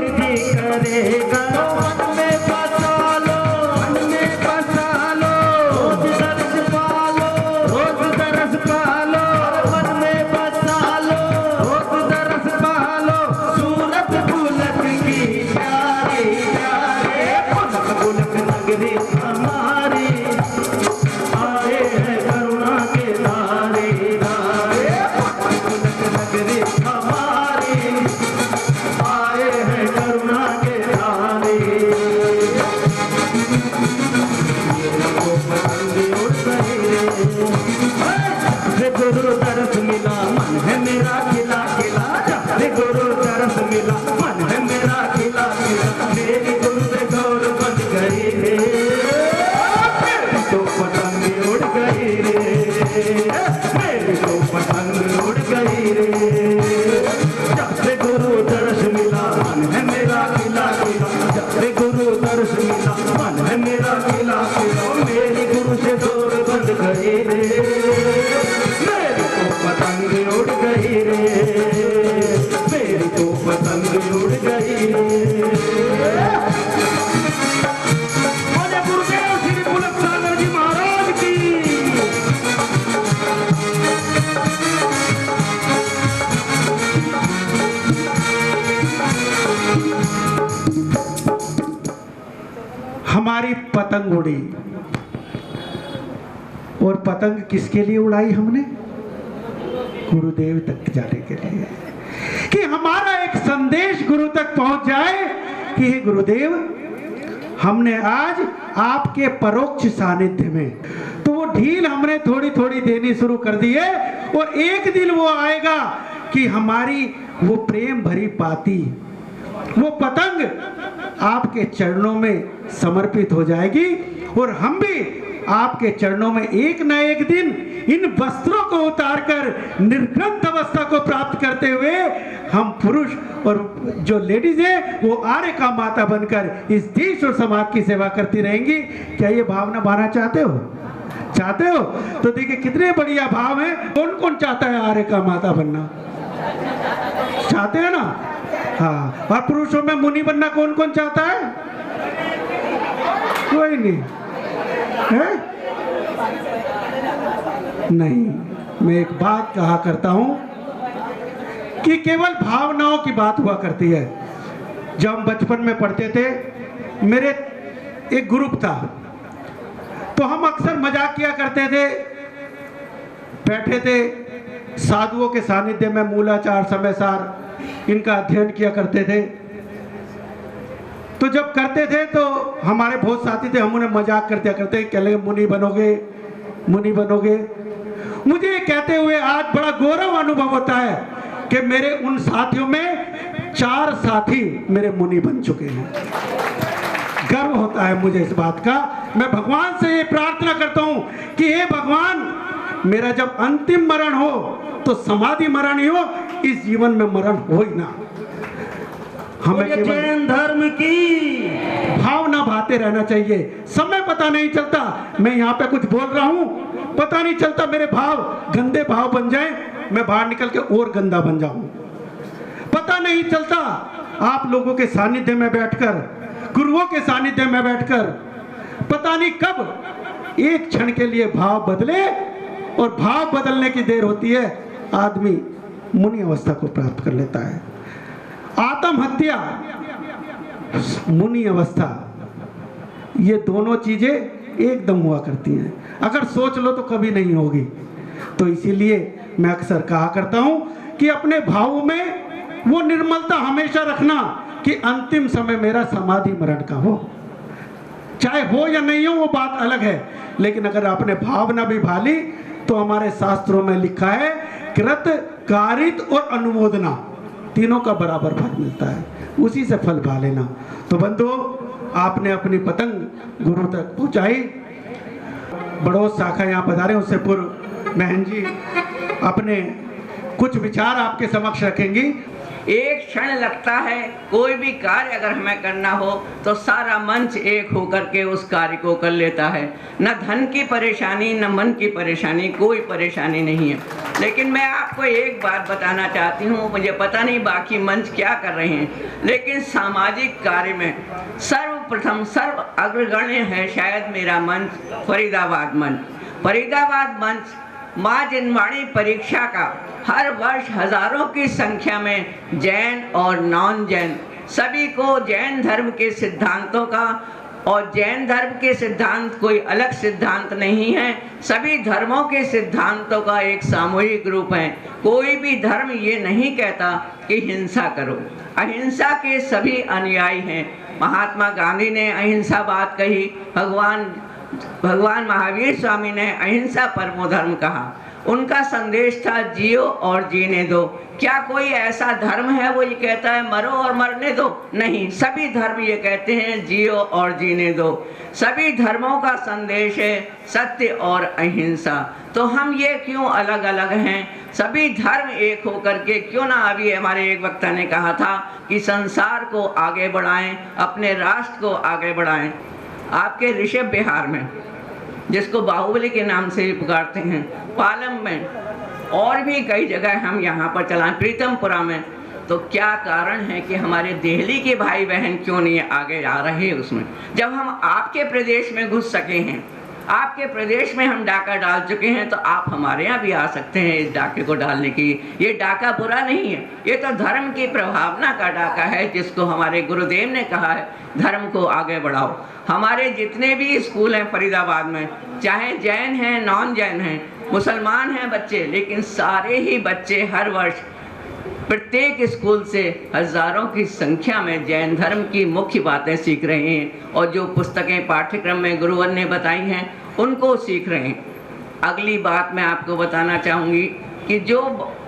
जी करेगा मन में बसा लो, मन में बसा लो, रोज दर्श पालो, रोज दर्श पालो, मन में बसा लो, रोज दर्श पालो, सूरत पुलक की प्यारी प्यारे, पुलक पुलक नगरी हमारी, आए हैं करुणा के धारे धारे, पुलक पुलक नगरी हमारी, आए हैं करुणा के धारे। को पतंग उड़ गई रे, गुरु दर्श मिला मन है मेरा खिला खिला, रे गुरु दर्श मिला मन है मेरा खिला खिला, मेरी गुरु से गौर बन गई रे, तो पतंग उड़ गई रे, मेरी तो पतंग उड़ गई रे, जब से गुरु दर्श मिला मन है मेरा खिला खिला, जब से गुरु दर्श मिला मन है मेरा खिला खिला, मेरी गुरु से गौर बन गई रे, मेरी तो पतंग उड़ गई रे, मेरी तो पतंग उड़ गई रे। बोले गुरुदेव श्री पुलक सागर जी महाराज की। हमारी पतंग उड़ी, और पतंग किसके लिए उड़ाई हमने? गुरुदेव तक जाने के लिए, कि हमारा एक संदेश गुरु तक पहुंच जाए कि हे गुरुदेव, हमने आज आपके परोक्ष सानिध्य में, तो वो ढील हमने थोड़ी थोड़ी देनी शुरू कर दी है, और एक दिन वो आएगा कि हमारी वो प्रेम भरी पाती, वो पतंग आपके चरणों में समर्पित हो जाएगी, और हम भी आपके चरणों में एक न एक दिन इन वस्त्रों को उतारकर निर्ग्रंथ अवस्था को प्राप्त करते हुए हम पुरुष और जो लेडीज है वो आर्य का माता बनकर इस देश और समाज की सेवा करती रहेंगी। क्या ये भावना पाना चाहते हो? चाहते हो? तो देखिए कितने बढ़िया भाव है। कौन कौन चाहता है आर्य का माता बनना? चाहते हैं ना? हाँ। और पुरुषों में मुनि बनना कौन कौन चाहता है? कोई नहीं है? नहीं। मैं एक बात कहा करता हूं कि केवल भावनाओं की बात हुआ करती है। जब हम बचपन में पढ़ते थे, मेरे एक ग्रुप था, तो हम अक्सर मजाक किया करते थे, बैठे थे साधुओं के सानिध्य में, मूलाचार समय सार इनका अध्ययन किया करते थे। तो जब करते थे तो हमारे बहुत साथी थे, हम उन्हें मजाक करते कह लगे मुनि बनोगे, मुनि बनोगे। मुझे ये कहते हुए आज बड़ा गौरव अनुभव होता है कि मेरे उन साथियों में 4 साथी मेरे मुनि बन चुके हैं। गर्व होता है मुझे इस बात का। मैं भगवान से ये प्रार्थना करता हूँ कि हे भगवान, मेरा जब अंतिम मरण हो तो समाधि मरण ही हो, इस जीवन में मरण हो ही ना। हमें जैन धर्म की भावना भाते रहना चाहिए। समय पता नहीं चलता, मैं यहाँ पे कुछ बोल रहा हूँ, पता नहीं चलता मेरे भाव गंदे भाव बन जाए, मैं बाहर निकल के और गंदा बन जाऊं। पता नहीं चलता आप लोगों के सानिध्य में बैठकर, गुरुओं के सानिध्य में बैठकर, पता नहीं कब एक क्षण के लिए भाव बदले, और भाव बदलने की देर होती है, आदमी मुनि अवस्था को प्राप्त कर लेता है। आत्महत्या, मुनि अवस्था, ये दोनों चीजें एकदम हुआ करती हैं। अगर सोच लो तो कभी नहीं होगी। तो इसीलिए मैं अक्सर कहा करता हूं कि अपने भावों में वो निर्मलता हमेशा रखना कि अंतिम समय मेरा समाधि मरण का हो। चाहे हो या नहीं हो वो बात अलग है, लेकिन अगर आपने भावना भी भाली तो हमारे शास्त्रों में लिखा है कृत, कारित और अनुमोदना, तीनों का बराबर फल मिलता है, उसी से फल पा लेना। तो बंधु, आपने अपनी पतंग गुरु तक पहुंचाई। बड़ों शाखा यहाँ पधारे, उससे पूर्व बहन जी अपने कुछ विचार आपके समक्ष रखेंगी। एक क्षण लगता है कोई भी कार्य अगर हमें करना हो तो सारा मंच एक होकर के उस कार्य को कर लेता है। न धन की परेशानी, न मन की परेशानी, कोई परेशानी नहीं है। लेकिन मैं आपको एक बात बताना चाहती हूँ, मुझे पता नहीं बाकी मंच क्या कर रहे हैं, लेकिन सामाजिक कार्य में सर्वप्रथम सर्व अग्रगण्य है शायद मेरा मंच फरीदाबाद मंच। फरीदाबाद मंच माँ जिनवाणी परीक्षा का हर वर्ष हजारों की संख्या में जैन और नॉन जैन सभी को जैन धर्म के सिद्धांतों का, और जैन धर्म के सिद्धांत कोई अलग सिद्धांत नहीं है, सभी धर्मों के सिद्धांतों का एक सामूहिक रूप है। कोई भी धर्म ये नहीं कहता कि हिंसा करो, अहिंसा के सभी अनुयायी हैं। महात्मा गांधी ने अहिंसा बात कही, भगवान महावीर स्वामी ने अहिंसा परमो धर्म कहा। उनका संदेश था जियो और जीने दो। क्या कोई ऐसा धर्म है वो ये कहता है मरो और मरने दो? नहीं, सभी धर्म ये कहते हैं जियो और जीने दो। सभी धर्मों का संदेश है सत्य और अहिंसा। तो हम ये क्यों अलग अलग हैं? सभी धर्म एक होकर के क्यों ना, अभी हमारे एक वक्ता ने कहा था कि संसार को आगे बढ़ाएं, अपने राष्ट्र को आगे बढ़ाएं। आपके ऋषभ बिहार में, जिसको बाहुबली के नाम से भी पुकारते हैं, पालम में और भी कई जगह हम यहाँ पर चलाएं, प्रीतमपुरा में, तो क्या कारण है कि हमारे दिल्ली के भाई बहन क्यों नहीं आगे आ रहे उसमें? जब हम आपके प्रदेश में घुस सके हैं, आपके प्रदेश में हम डाका डाल चुके हैं, तो आप हमारे यहाँ भी आ सकते हैं इस डाके को डालने की। ये डाका बुरा नहीं है, ये तो धर्म की प्रभावना का डाका है, जिसको हमारे गुरुदेव ने कहा है धर्म को आगे बढ़ाओ। हमारे जितने भी स्कूल हैं फरीदाबाद में, चाहे जैन हैं, नॉन जैन हैं, मुसलमान हैं बच्चे, लेकिन सारे ही बच्चे हर वर्ष प्रत्येक स्कूल से हजारों की संख्या में जैन धर्म की मुख्य बातें सीख रहे हैं, और जो पुस्तकें पाठ्यक्रम में गुरुवर ने बताई हैं उनको सीख रहे हैं। अगली बात मैं आपको बताना चाहूँगी कि जो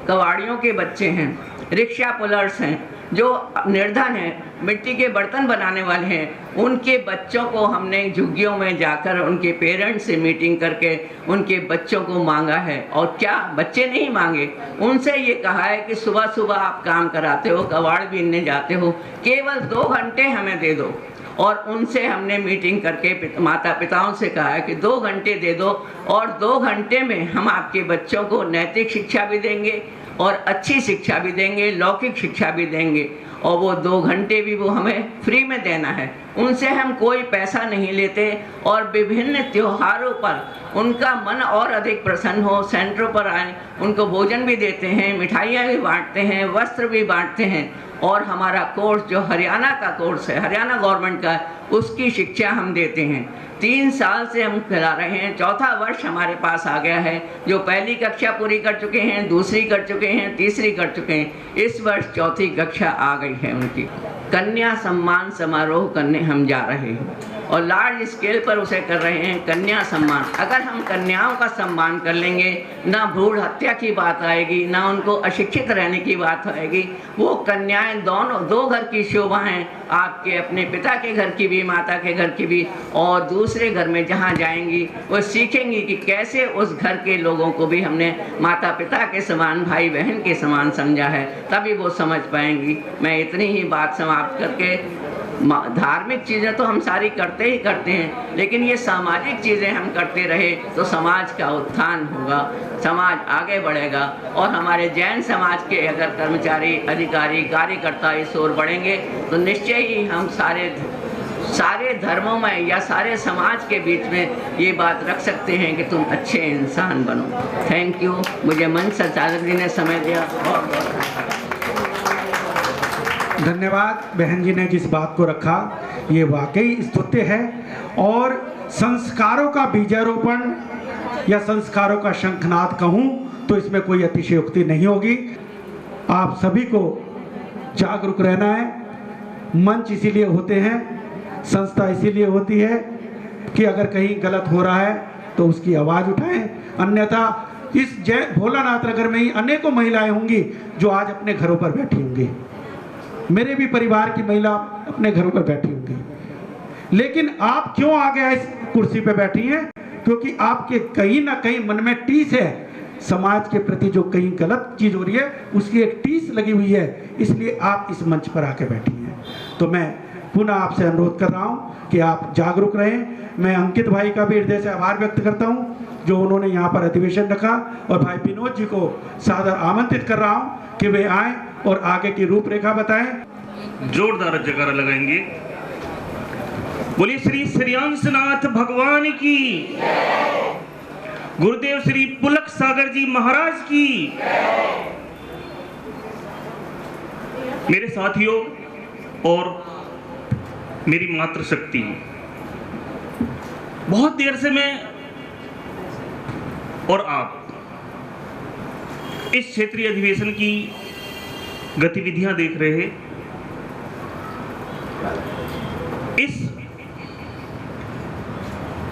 कबाड़ियों के बच्चे हैं, रिक्शा पुलर्स हैं, जो निर्धन हैं, मिट्टी के बर्तन बनाने वाले हैं, उनके बच्चों को हमने झुग्गियों में जाकर उनके पेरेंट्स से मीटिंग करके उनके बच्चों को मांगा है। और क्या बच्चे नहीं मांगे, उनसे ये कहा है कि सुबह सुबह आप काम कराते हो, कबाड़ बीनने जाते हो, केवल 2 घंटे हमें दे दो। और उनसे हमने मीटिंग करके माता पिताओं से कहा है कि 2 घंटे दे दो, और 2 घंटे में हम आपके बच्चों को नैतिक शिक्षा भी देंगे और अच्छी शिक्षा भी देंगे, लौकिक शिक्षा भी देंगे, और वो 2 घंटे भी वो हमें फ्री में देना है। उनसे हम कोई पैसा नहीं लेते, और विभिन्न त्योहारों पर उनका मन और अधिक प्रसन्न हो, सेंटरों पर आए, उनको भोजन भी देते हैं, मिठाइयाँ भी बांटते हैं, वस्त्र भी बांटते हैं। और हमारा कोर्स जो हरियाणा का कोर्स है, हरियाणा गवर्नमेंट का, उसकी शिक्षा हम देते हैं। 3 साल से हम खिला रहे हैं, 4था वर्ष हमारे पास आ गया है। जो पहली कक्षा पूरी कर चुके हैं, दूसरी कर चुके हैं, तीसरी कर चुके हैं, इस वर्ष 4थी कक्षा आ गई है उनकी। कन्या सम्मान समारोह करने हम जा रहे हैं, और लार्ज स्केल पर उसे कर रहे हैं, कन्या सम्मान। अगर हम कन्याओं का सम्मान कर लेंगे, ना भ्रूण हत्या की बात आएगी, ना उनको अशिक्षित रहने की बात आएगी। वो कन्याएं दोनों 2 घर की शोभा हैं, आपके अपने पिता के घर की भी, माता के घर की भी, और दूसरे घर में जहाँ जाएंगी वो सीखेंगी कि कैसे उस घर के लोगों को भी हमने माता पिता के समान, भाई बहन के समान समझा है, तभी वो समझ पाएंगी। मैं इतनी ही बात समाप्त करके, धार्मिक चीज़ें तो हम सारी करते ही करते हैं, लेकिन ये सामाजिक चीज़ें हम करते रहे तो समाज का उत्थान होगा, समाज आगे बढ़ेगा। और हमारे जैन समाज के अगर कर्मचारी, अधिकारी, कार्यकर्ता इस ओर बढ़ेंगे तो निश्चय ही हम सारे धर्मों में या सारे समाज के बीच में ये बात रख सकते हैं कि तुम अच्छे इंसान बनो। Thank you. मुझे मंच संचालक जी ने समय दिया, बहुत बहुत धन्यवाद। बहन जी ने जिस बात को रखा ये वाकई स्तुत्य है, और संस्कारों का बीजारोपण या संस्कारों का शंखनाद कहूँ तो इसमें कोई अतिशयोक्ति नहीं होगी। आप सभी को जागरूक रहना है। मंच इसीलिए होते हैं, संस्था इसीलिए होती है कि अगर कहीं गलत हो रहा है तो उसकी आवाज़ उठाएं, अन्यथा इस भोलानाथ नगर में ही अनेकों महिलाएं होंगी जो आज अपने घरों पर बैठी होंगी। मेरे भी परिवार की महिला अपने घरों पर बैठी होंगी, लेकिन आप क्यों आगे इस कुर्सी पे बैठी हैं? क्योंकि आपके कहीं ना कहीं मन में टीस है समाज के प्रति जो कहीं गलत चीज़ हो रही है उसकी एक टीस लगी हुई है, इसलिए आप इस मंच पर आके बैठी हैं। तो मैं पुनः आपसे अनुरोध कर रहा हूँ कि आप जागरूक रहें। मैं अंकित भाई का भी हृदय से आभार व्यक्त करता हूँ जो उन्होंने यहाँ पर अधिवेशन रखा, और भाई विनोद जी को सादर आमंत्रित कर रहा हूँ कि वे आएँ और आगे की रूपरेखा बताएं। जोरदार जयकारा लगाएंगे। बोलिए श्री श्रेयांशनाथ भगवान की, गुरुदेव श्री पुलक सागर जी महाराज की। मेरे साथियों और मेरी मातृशक्ति, बहुत देर से मैं और आप इस क्षेत्रीय अधिवेशन की गतिविधियां देख रहे हैं। इस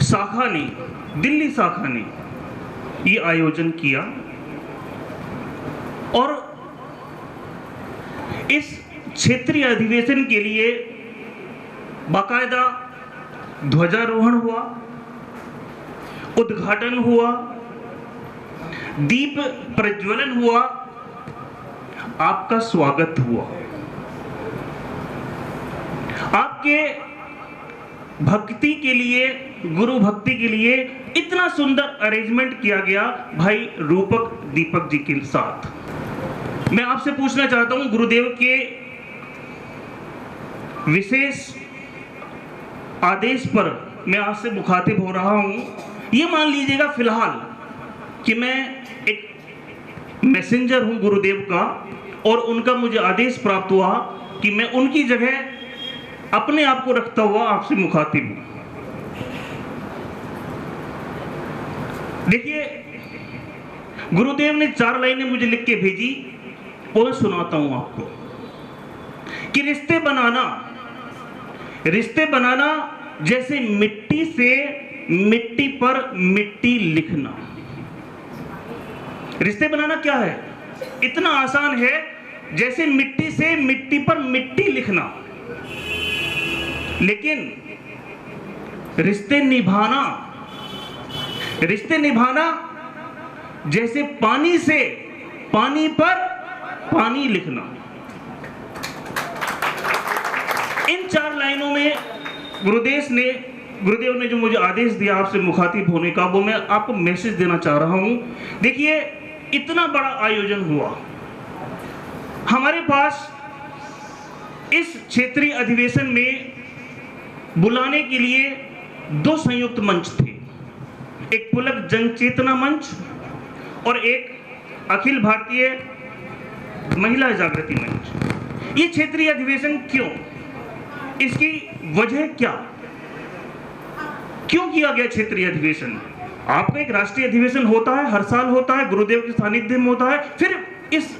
शाखा ने, दिल्ली शाखा ने ये आयोजन किया और इस क्षेत्रीय अधिवेशन के लिए बाकायदा ध्वजारोहण हुआ, उद्घाटन हुआ, दीप प्रज्वलन हुआ, आपका स्वागत हुआ। आपके भक्ति के लिए, गुरु भक्ति के लिए इतना सुंदर अरेंजमेंट किया गया भाई रूपक दीपक जी के साथ। मैं आपसे पूछना चाहता हूं, गुरुदेव के विशेष आदेश पर मैं आपसे मुखातिब हो रहा हूं। ये मान लीजिएगा फिलहाल कि मैं एक मैसेंजर हूं गुरुदेव का, और उनका मुझे आदेश प्राप्त हुआ कि मैं उनकी जगह अपने आप को रखता हुआ आपसे मुखातिब हूं। देखिए, गुरुदेव ने 4 लाइनें मुझे लिख के भेजी, वो मैं सुनाता हूं आपको कि रिश्ते बनाना जैसे मिट्टी से मिट्टी पर मिट्टी लिखना। रिश्ते बनाना क्या है? इतना आसान है जैसे मिट्टी से मिट्टी पर मिट्टी लिखना। लेकिन रिश्ते निभाना जैसे पानी से पानी पर पानी लिखना। इन 4 लाइनों में गुरुदेव ने जो मुझे आदेश दिया आपसे मुखातिब होने का, वो मैं आपको मैसेज देना चाह रहा हूं। देखिए, इतना बड़ा आयोजन हुआ, हमारे पास इस क्षेत्रीय अधिवेशन में बुलाने के लिए 2 संयुक्त मंच थे, एक पुलक जन चेतना मंच और एक अखिल भारतीय महिला जागृति मंच। ये क्षेत्रीय अधिवेशन क्यों, इसकी वजह क्या, क्यों किया गया क्षेत्रीय अधिवेशन? आपका एक राष्ट्रीय अधिवेशन होता है, हर साल होता है, गुरुदेव के सानिध्य में होता है, फिर इस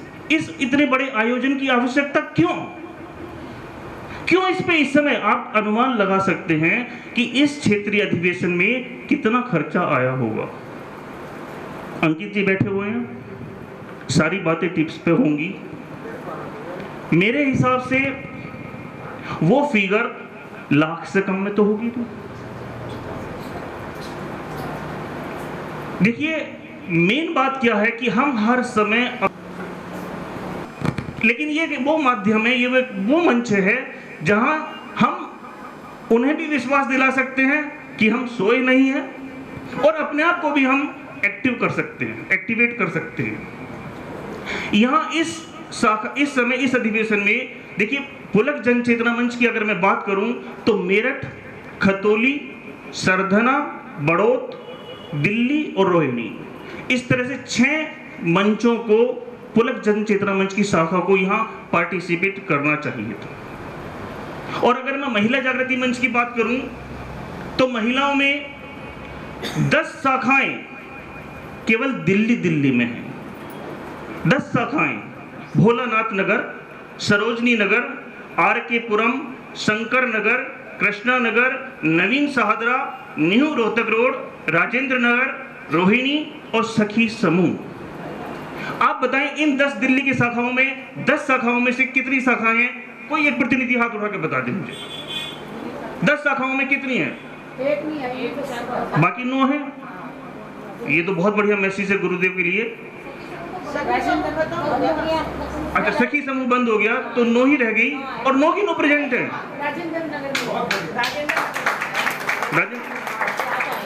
इतने बड़े आयोजन की आवश्यकता क्यों? इस पे इस समय आप अनुमान लगा सकते हैं कि इस क्षेत्रीय अधिवेशन में कितना खर्चा आया होगा। अंकित जी बैठे हुए हैं, सारी बातें टिप्स पे होंगी। मेरे हिसाब से वो फिगर लाख से कम में तो होगी नहीं। देखिए, मेन बात क्या है कि हम हर समय, लेकिन ये वो माध्यम है, ये वो मंच है जहां हम उन्हें भी विश्वास दिला सकते हैं कि हम सोए नहीं हैं, और अपने आप को भी हम एक्टिव कर सकते हैं, एक्टिवेट कर सकते हैं। यहाँ इस समय इस अधिवेशन में देखिए, पुलक जन चेतना मंच की अगर मैं बात करूं तो मेरठ, खतौली, सरधना, बड़ौत, दिल्ली और रोहिणी, इस तरह से 6 मंचों को, पुलक जन चेतना मंच की शाखा को यहाँ पार्टिसिपेट करना चाहिए था। और अगर मैं महिला जागृति मंच की बात करूं तो महिलाओं में 10 शाखाएं केवल दिल्ली में हैं। 10 शाखाएं, भोलानाथ नगर, सरोजनी नगर, RK पुरम, शंकर नगर, कृष्णा नगर, नवीन सहादरा, न्यू रोहतक रोड, राजेंद्र नगर, रोहिणी और सखी समूह। आप बताएं, इन 10 दिल्ली की शाखाओं में, 10 शाखाओं में से कितनी शाखाएं हैं? कोई एक प्रतिनिधि हाथ उठा के बता दे मुझे। 10 शाखाओं में कितनी है? एक नहीं है, बाकी 9 है। ये तो बहुत बढ़िया मैसेज है गुरुदेव के लिए। अच्छा, सखी समूह बंद हो गया तो नो ही रह गई, और नो की नो प्रेजेंट है।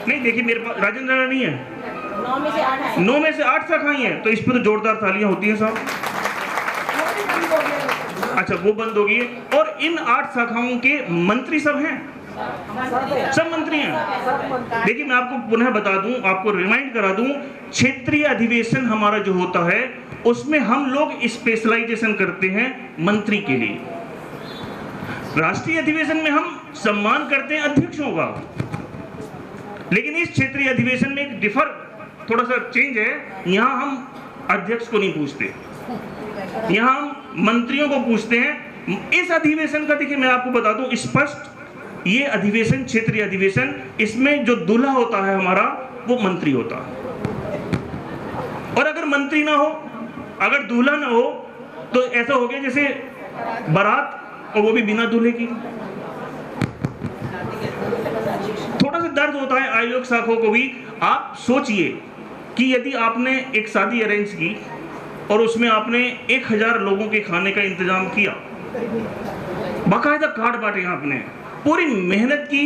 नहीं, देखिए मेरे पास राजेंद्र नगर नहीं है, 9 में से 8 शाखाएं हैं, तो इस पर तो जोरदार तालियां होती हैं साहब। अच्छा, वो बंद हो गई है, और इन 8 शाखाओं के मंत्री सब हैं, सब मंत्री हैं। देखिए मैं आपको पुनः बता दूं, आपको रिमाइंड करा दूं, क्षेत्रीय अधिवेशन हमारा जो होता है उसमें हम लोग स्पेशलाइजेशन करते हैं मंत्री के लिए। राष्ट्रीय अधिवेशन में हम सम्मान करते हैं अध्यक्षों का, लेकिन इस क्षेत्रीय अधिवेशन में एक डिफर थोड़ा सा चेंज है। यहाँ हम अध्यक्ष को नहीं पूछते, यहाँ हम मंत्रियों को पूछते हैं। इस अधिवेशन का देखिए मैं आपको बता दूं स्पष्ट, ये अधिवेशन क्षेत्रीय अधिवेशन, इसमें जो दूल्हा होता है हमारा वो मंत्री होता है, और अगर मंत्री ना हो, अगर दूल्हा ना हो, तो ऐसा हो गया जैसे बारात, और वो भी बिना दूल्हे की। थोड़ा सा दर्द होता है आयोजक शाखाओं को भी। आप सोचिए कि यदि आपने एक शादी अरेंज की और उसमें आपने 1000 लोगों के खाने का इंतजाम किया, बाकायदा कार्ड बांटे आपने, पूरी मेहनत की,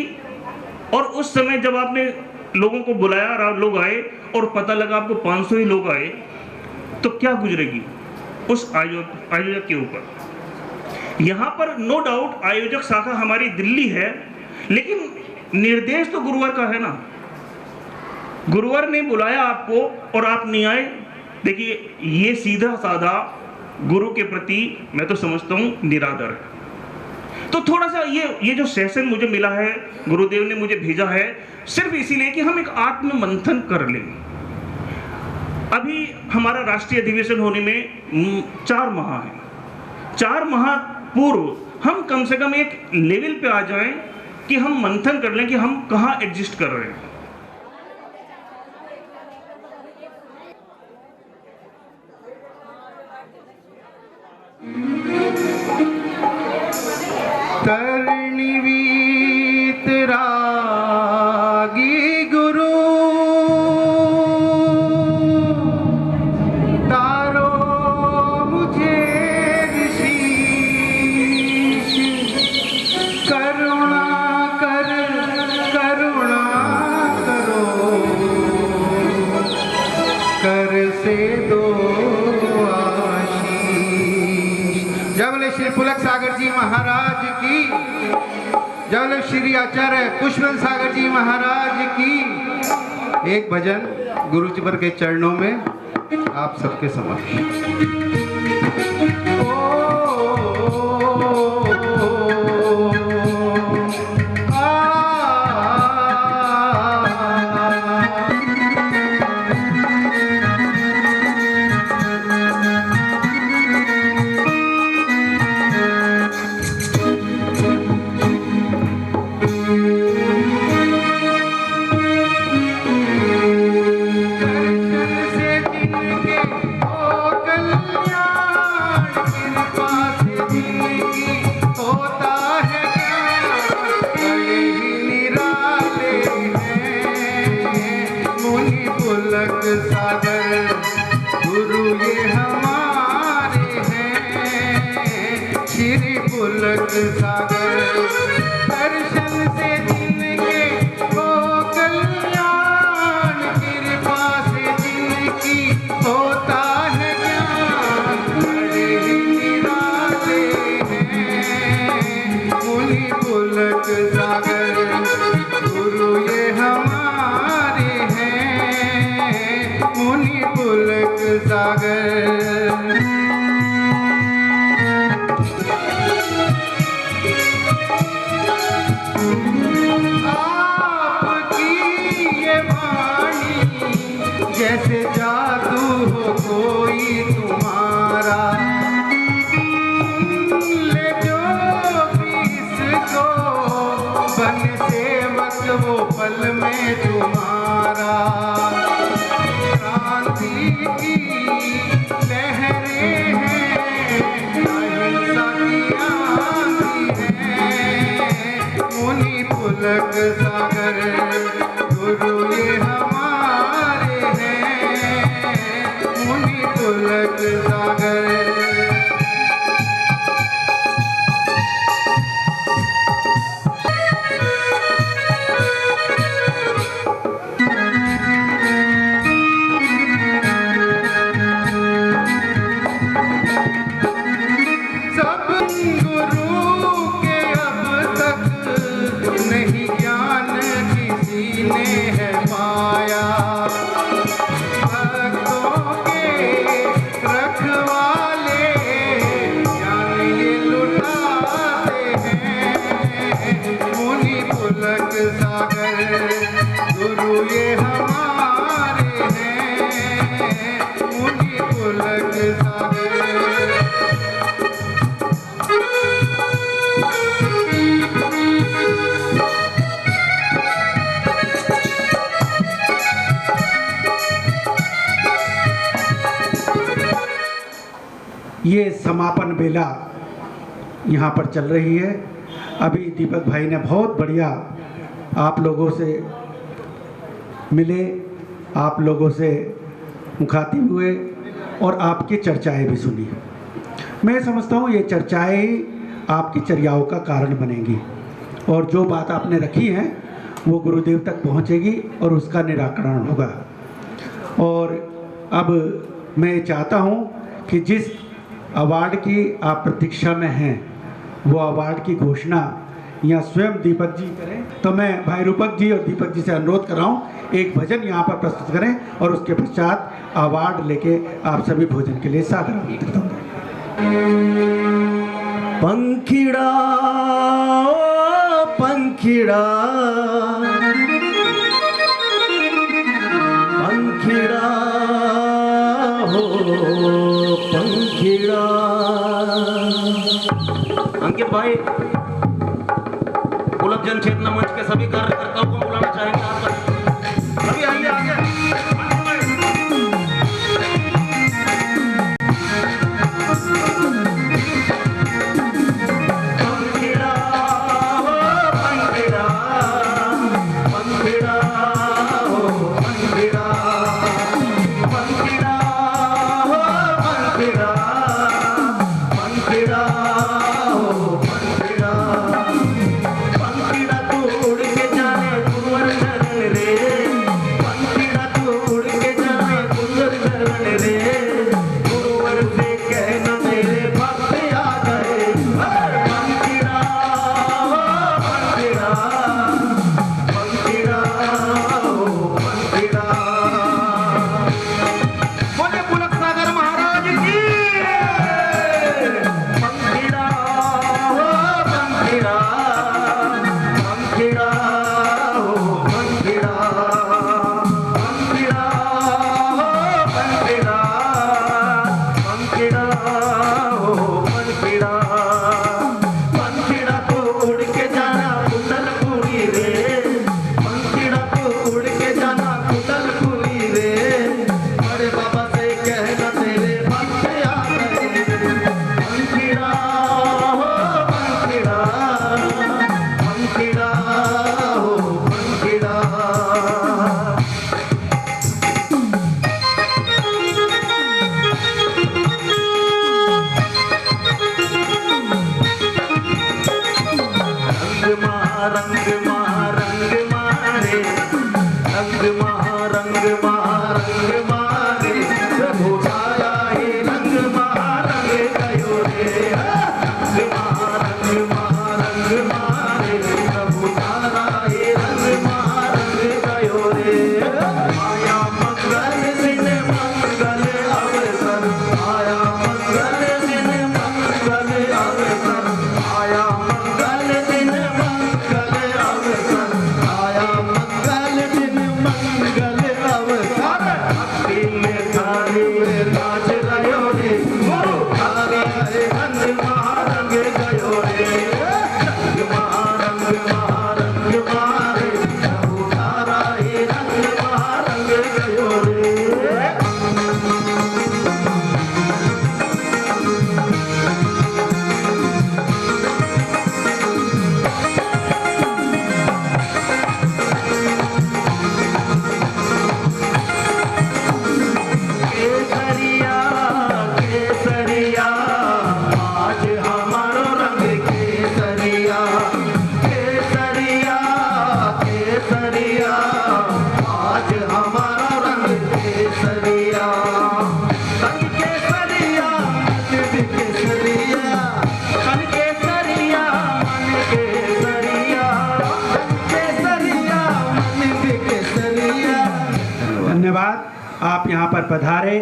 और उस समय जब आपने लोगों को बुलाया, लोग आए और पता लगा आपको 500 ही लोग आए, तो क्या गुजरेगी उस आयोजक के ऊपर। यहाँ पर नो डाउट आयोजक शाखा हमारी दिल्ली है, लेकिन निर्देश तो गुरुवार का है ना। गुरुवार ने बुलाया आपको और आप नहीं आए, देखिए ये सीधा साधा गुरु के प्रति मैं तो समझता हूँ निरादर है। तो थोड़ा सा ये जो सेशन मुझे मिला है, गुरुदेव ने मुझे भेजा है, सिर्फ इसीलिए कि हम एक आत्म मंथन कर लें। अभी हमारा राष्ट्रीय अधिवेशन होने में 4 माह है। 4 माह पूर्व हम कम से कम एक लेवल पे आ जाएं कि हम मंथन कर लें कि हम कहाँ एग्जिस्ट कर रहे हैं। तरणीवीत रागी गुरु तारो मुझे ऋषीश, करुणा करो, कर से दो आशीष। जय बोले श्री पुलक सागर जी महाराज की, जय बोले श्री आचार्य पुष्पवंत सागर जी महाराज की। एक भजन गुरु जी पर के चरणों में आप सबके समक्ष। जैसे जादू हो कोई तुम्हारा, ले जो भी इसको बन सेवक वो पल में तुम्हारा। क्रांति की लहरें हैं, अहिंसा की आंधी है, मुनि पुलक सागर गुरु ये हमारे ये समापन बेला यहाँ पर चल रही है। अभी दीपक भाई ने बहुत बढ़िया आप लोगों से मिले, आप लोगों से मुखातिब हुए और आपकी चर्चाएं भी सुनी। मैं समझता हूँ ये चर्चाएं ही आपकी चर्याओं का कारण बनेंगी और जो बात आपने रखी है वो गुरुदेव तक पहुँचेगी और उसका निराकरण होगा। और अब मैं चाहता हूँ कि जिस अवार्ड की आप प्रतीक्षा में हैं वो अवार्ड की घोषणा यहाँ स्वयं दीपक जी करें। तो मैं भाई रूपक जी और दीपक जी से अनुरोध कर रहा हूँ एक भजन यहाँ पर प्रस्तुत करें और उसके पश्चात अवार्ड लेके आप सभी भोजन के लिए सादर आमंत्रित होंगे। पंखिड़ा ओ पंखिड़ा, पंखिड़ा हो पंखिड़ा। अंकित भाई पुलक जन चेतना मंच के सभी कार्यकर्ताओं को बुलाना चाहेंगे आप पर। सभी आइए आगे। आप यहाँ पर पधारे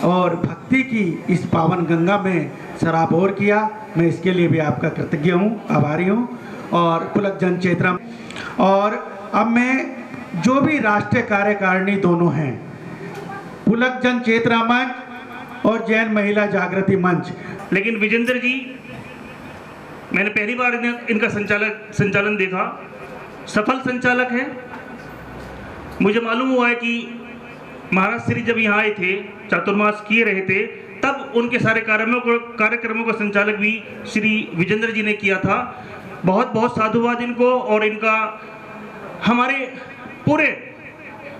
और भक्ति की इस पावन गंगा में सराबोर किया। मैं इसके लिए भी आपका कृतज्ञ हूँ, आभारी हूँ। और पुलक जन चेतना और अब मैं जो भी राष्ट्रीय कार्यकारिणी दोनों हैं, पुलक जन चेतना मंच और जैन महिला जागृति मंच। लेकिन विजेंद्र जी, मैंने पहली बार इनका संचालन देखा, सफल संचालक हैं। मुझे मालूम हुआ है कि महाराज श्री जब यहाँ आए थे, चातुर्मास किए रहे थे, तब उनके सारे कार्यक्रमों का संचालक भी श्री विजेंद्र जी ने किया था। बहुत बहुत साधुवाद इनको, और इनका हमारे पूरे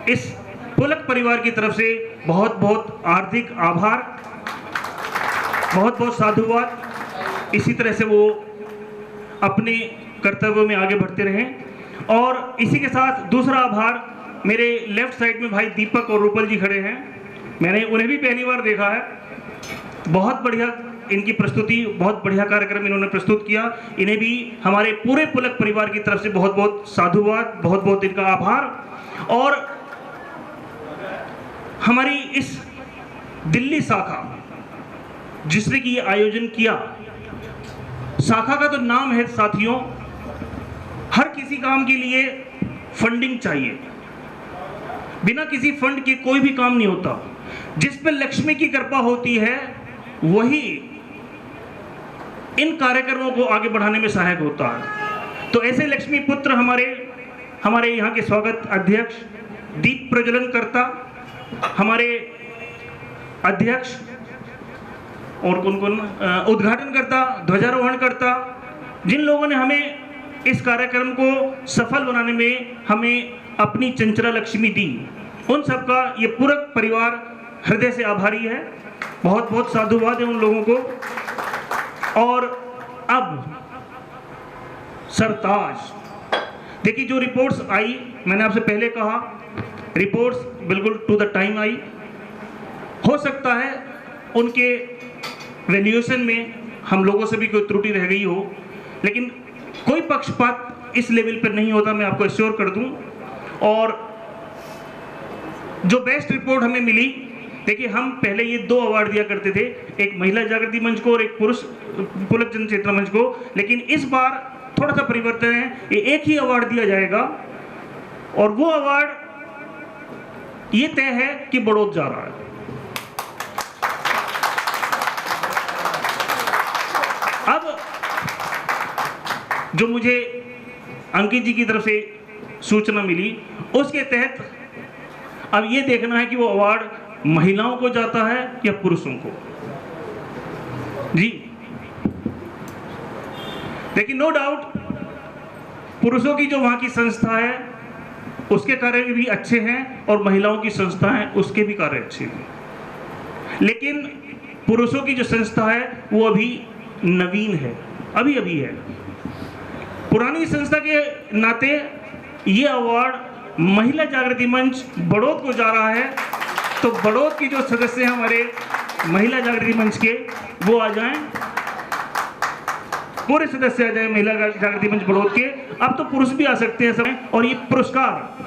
इस पुलक परिवार की तरफ से बहुत बहुत हार्दिक आभार, बहुत बहुत साधुवाद। इसी तरह से वो अपने कर्तव्यों में आगे बढ़ते रहें। और इसी के साथ दूसरा आभार, मेरे लेफ्ट साइड में भाई दीपक और रूपल जी खड़े हैं, मैंने उन्हें भी पहली बार देखा है। बहुत बढ़िया इनकी प्रस्तुति, बहुत बढ़िया कार्यक्रम इन्होंने प्रस्तुत किया। इन्हें भी हमारे पूरे पुलक परिवार की तरफ से बहुत बहुत साधुवाद, बहुत बहुत इनका आभार। और हमारी इस दिल्ली शाखा जिसने कि ये आयोजन किया, शाखा का तो नाम है साथियों, हर किसी काम के लिए फंडिंग चाहिए, बिना किसी फंड के कोई भी काम नहीं होता। जिस पे लक्ष्मी की कृपा होती है वही इन कार्यक्रमों को आगे बढ़ाने में सहायक होता है। तो ऐसे लक्ष्मी पुत्र हमारे यहाँ के स्वागत अध्यक्ष, दीप प्रज्वलन करता, हमारे अध्यक्ष, और कौन उद्घाटन करता, ध्वजारोहण करता, जिन लोगों ने हमें इस कार्यक्रम को सफल बनाने में हमें अपनी चंचला लक्ष्मी दी, उन सबका ये पूरा परिवार हृदय से आभारी है। बहुत बहुत साधुवाद है उन लोगों को। और अब सरताज, देखिए जो रिपोर्ट्स आई, मैंने आपसे पहले कहा रिपोर्ट्स बिल्कुल टू द टाइम आई। हो सकता है उनके वैल्यूएशन में हम लोगों से भी कोई त्रुटि रह गई हो, लेकिन कोई पक्षपात इस लेवल पर नहीं होता, मैं आपको एश्योर कर दूं। और जो बेस्ट रिपोर्ट हमें मिली, देखिए हम पहले ये 2 अवार्ड दिया करते थे, एक महिला जागृति मंच को और एक पुरुष पुलक जन चेतना मंच को, लेकिन इस बार थोड़ा सा परिवर्तन है, ये एक ही अवार्ड दिया जाएगा। और वो अवार्ड ये तय है कि बड़ौद जा रहा है। अब जो मुझे अंकित जी की तरफ से सूचना मिली, उसके तहत अब ये देखना है कि वो अवार्ड महिलाओं को जाता है या पुरुषों को। जी लेकिन नो डाउट पुरुषों की जो वहां की संस्था है उसके कार्य भी अच्छे हैं, और महिलाओं की संस्था है उसके भी कार्य अच्छे हैं। लेकिन पुरुषों की जो संस्था है वो अभी नवीन है, अभी है। पुरानी संस्था के नाते ये अवार्ड महिला जागृति मंच बड़ौद को जा रहा है। तो बड़ौद की जो सदस्य हैं हमारे महिला जागृति मंच के, वो आ जाएं, पूरे सदस्य आ जाएं महिला जागृति मंच बड़ौद के। अब तो पुरुष भी आ सकते हैं सब। और ये पुरस्कार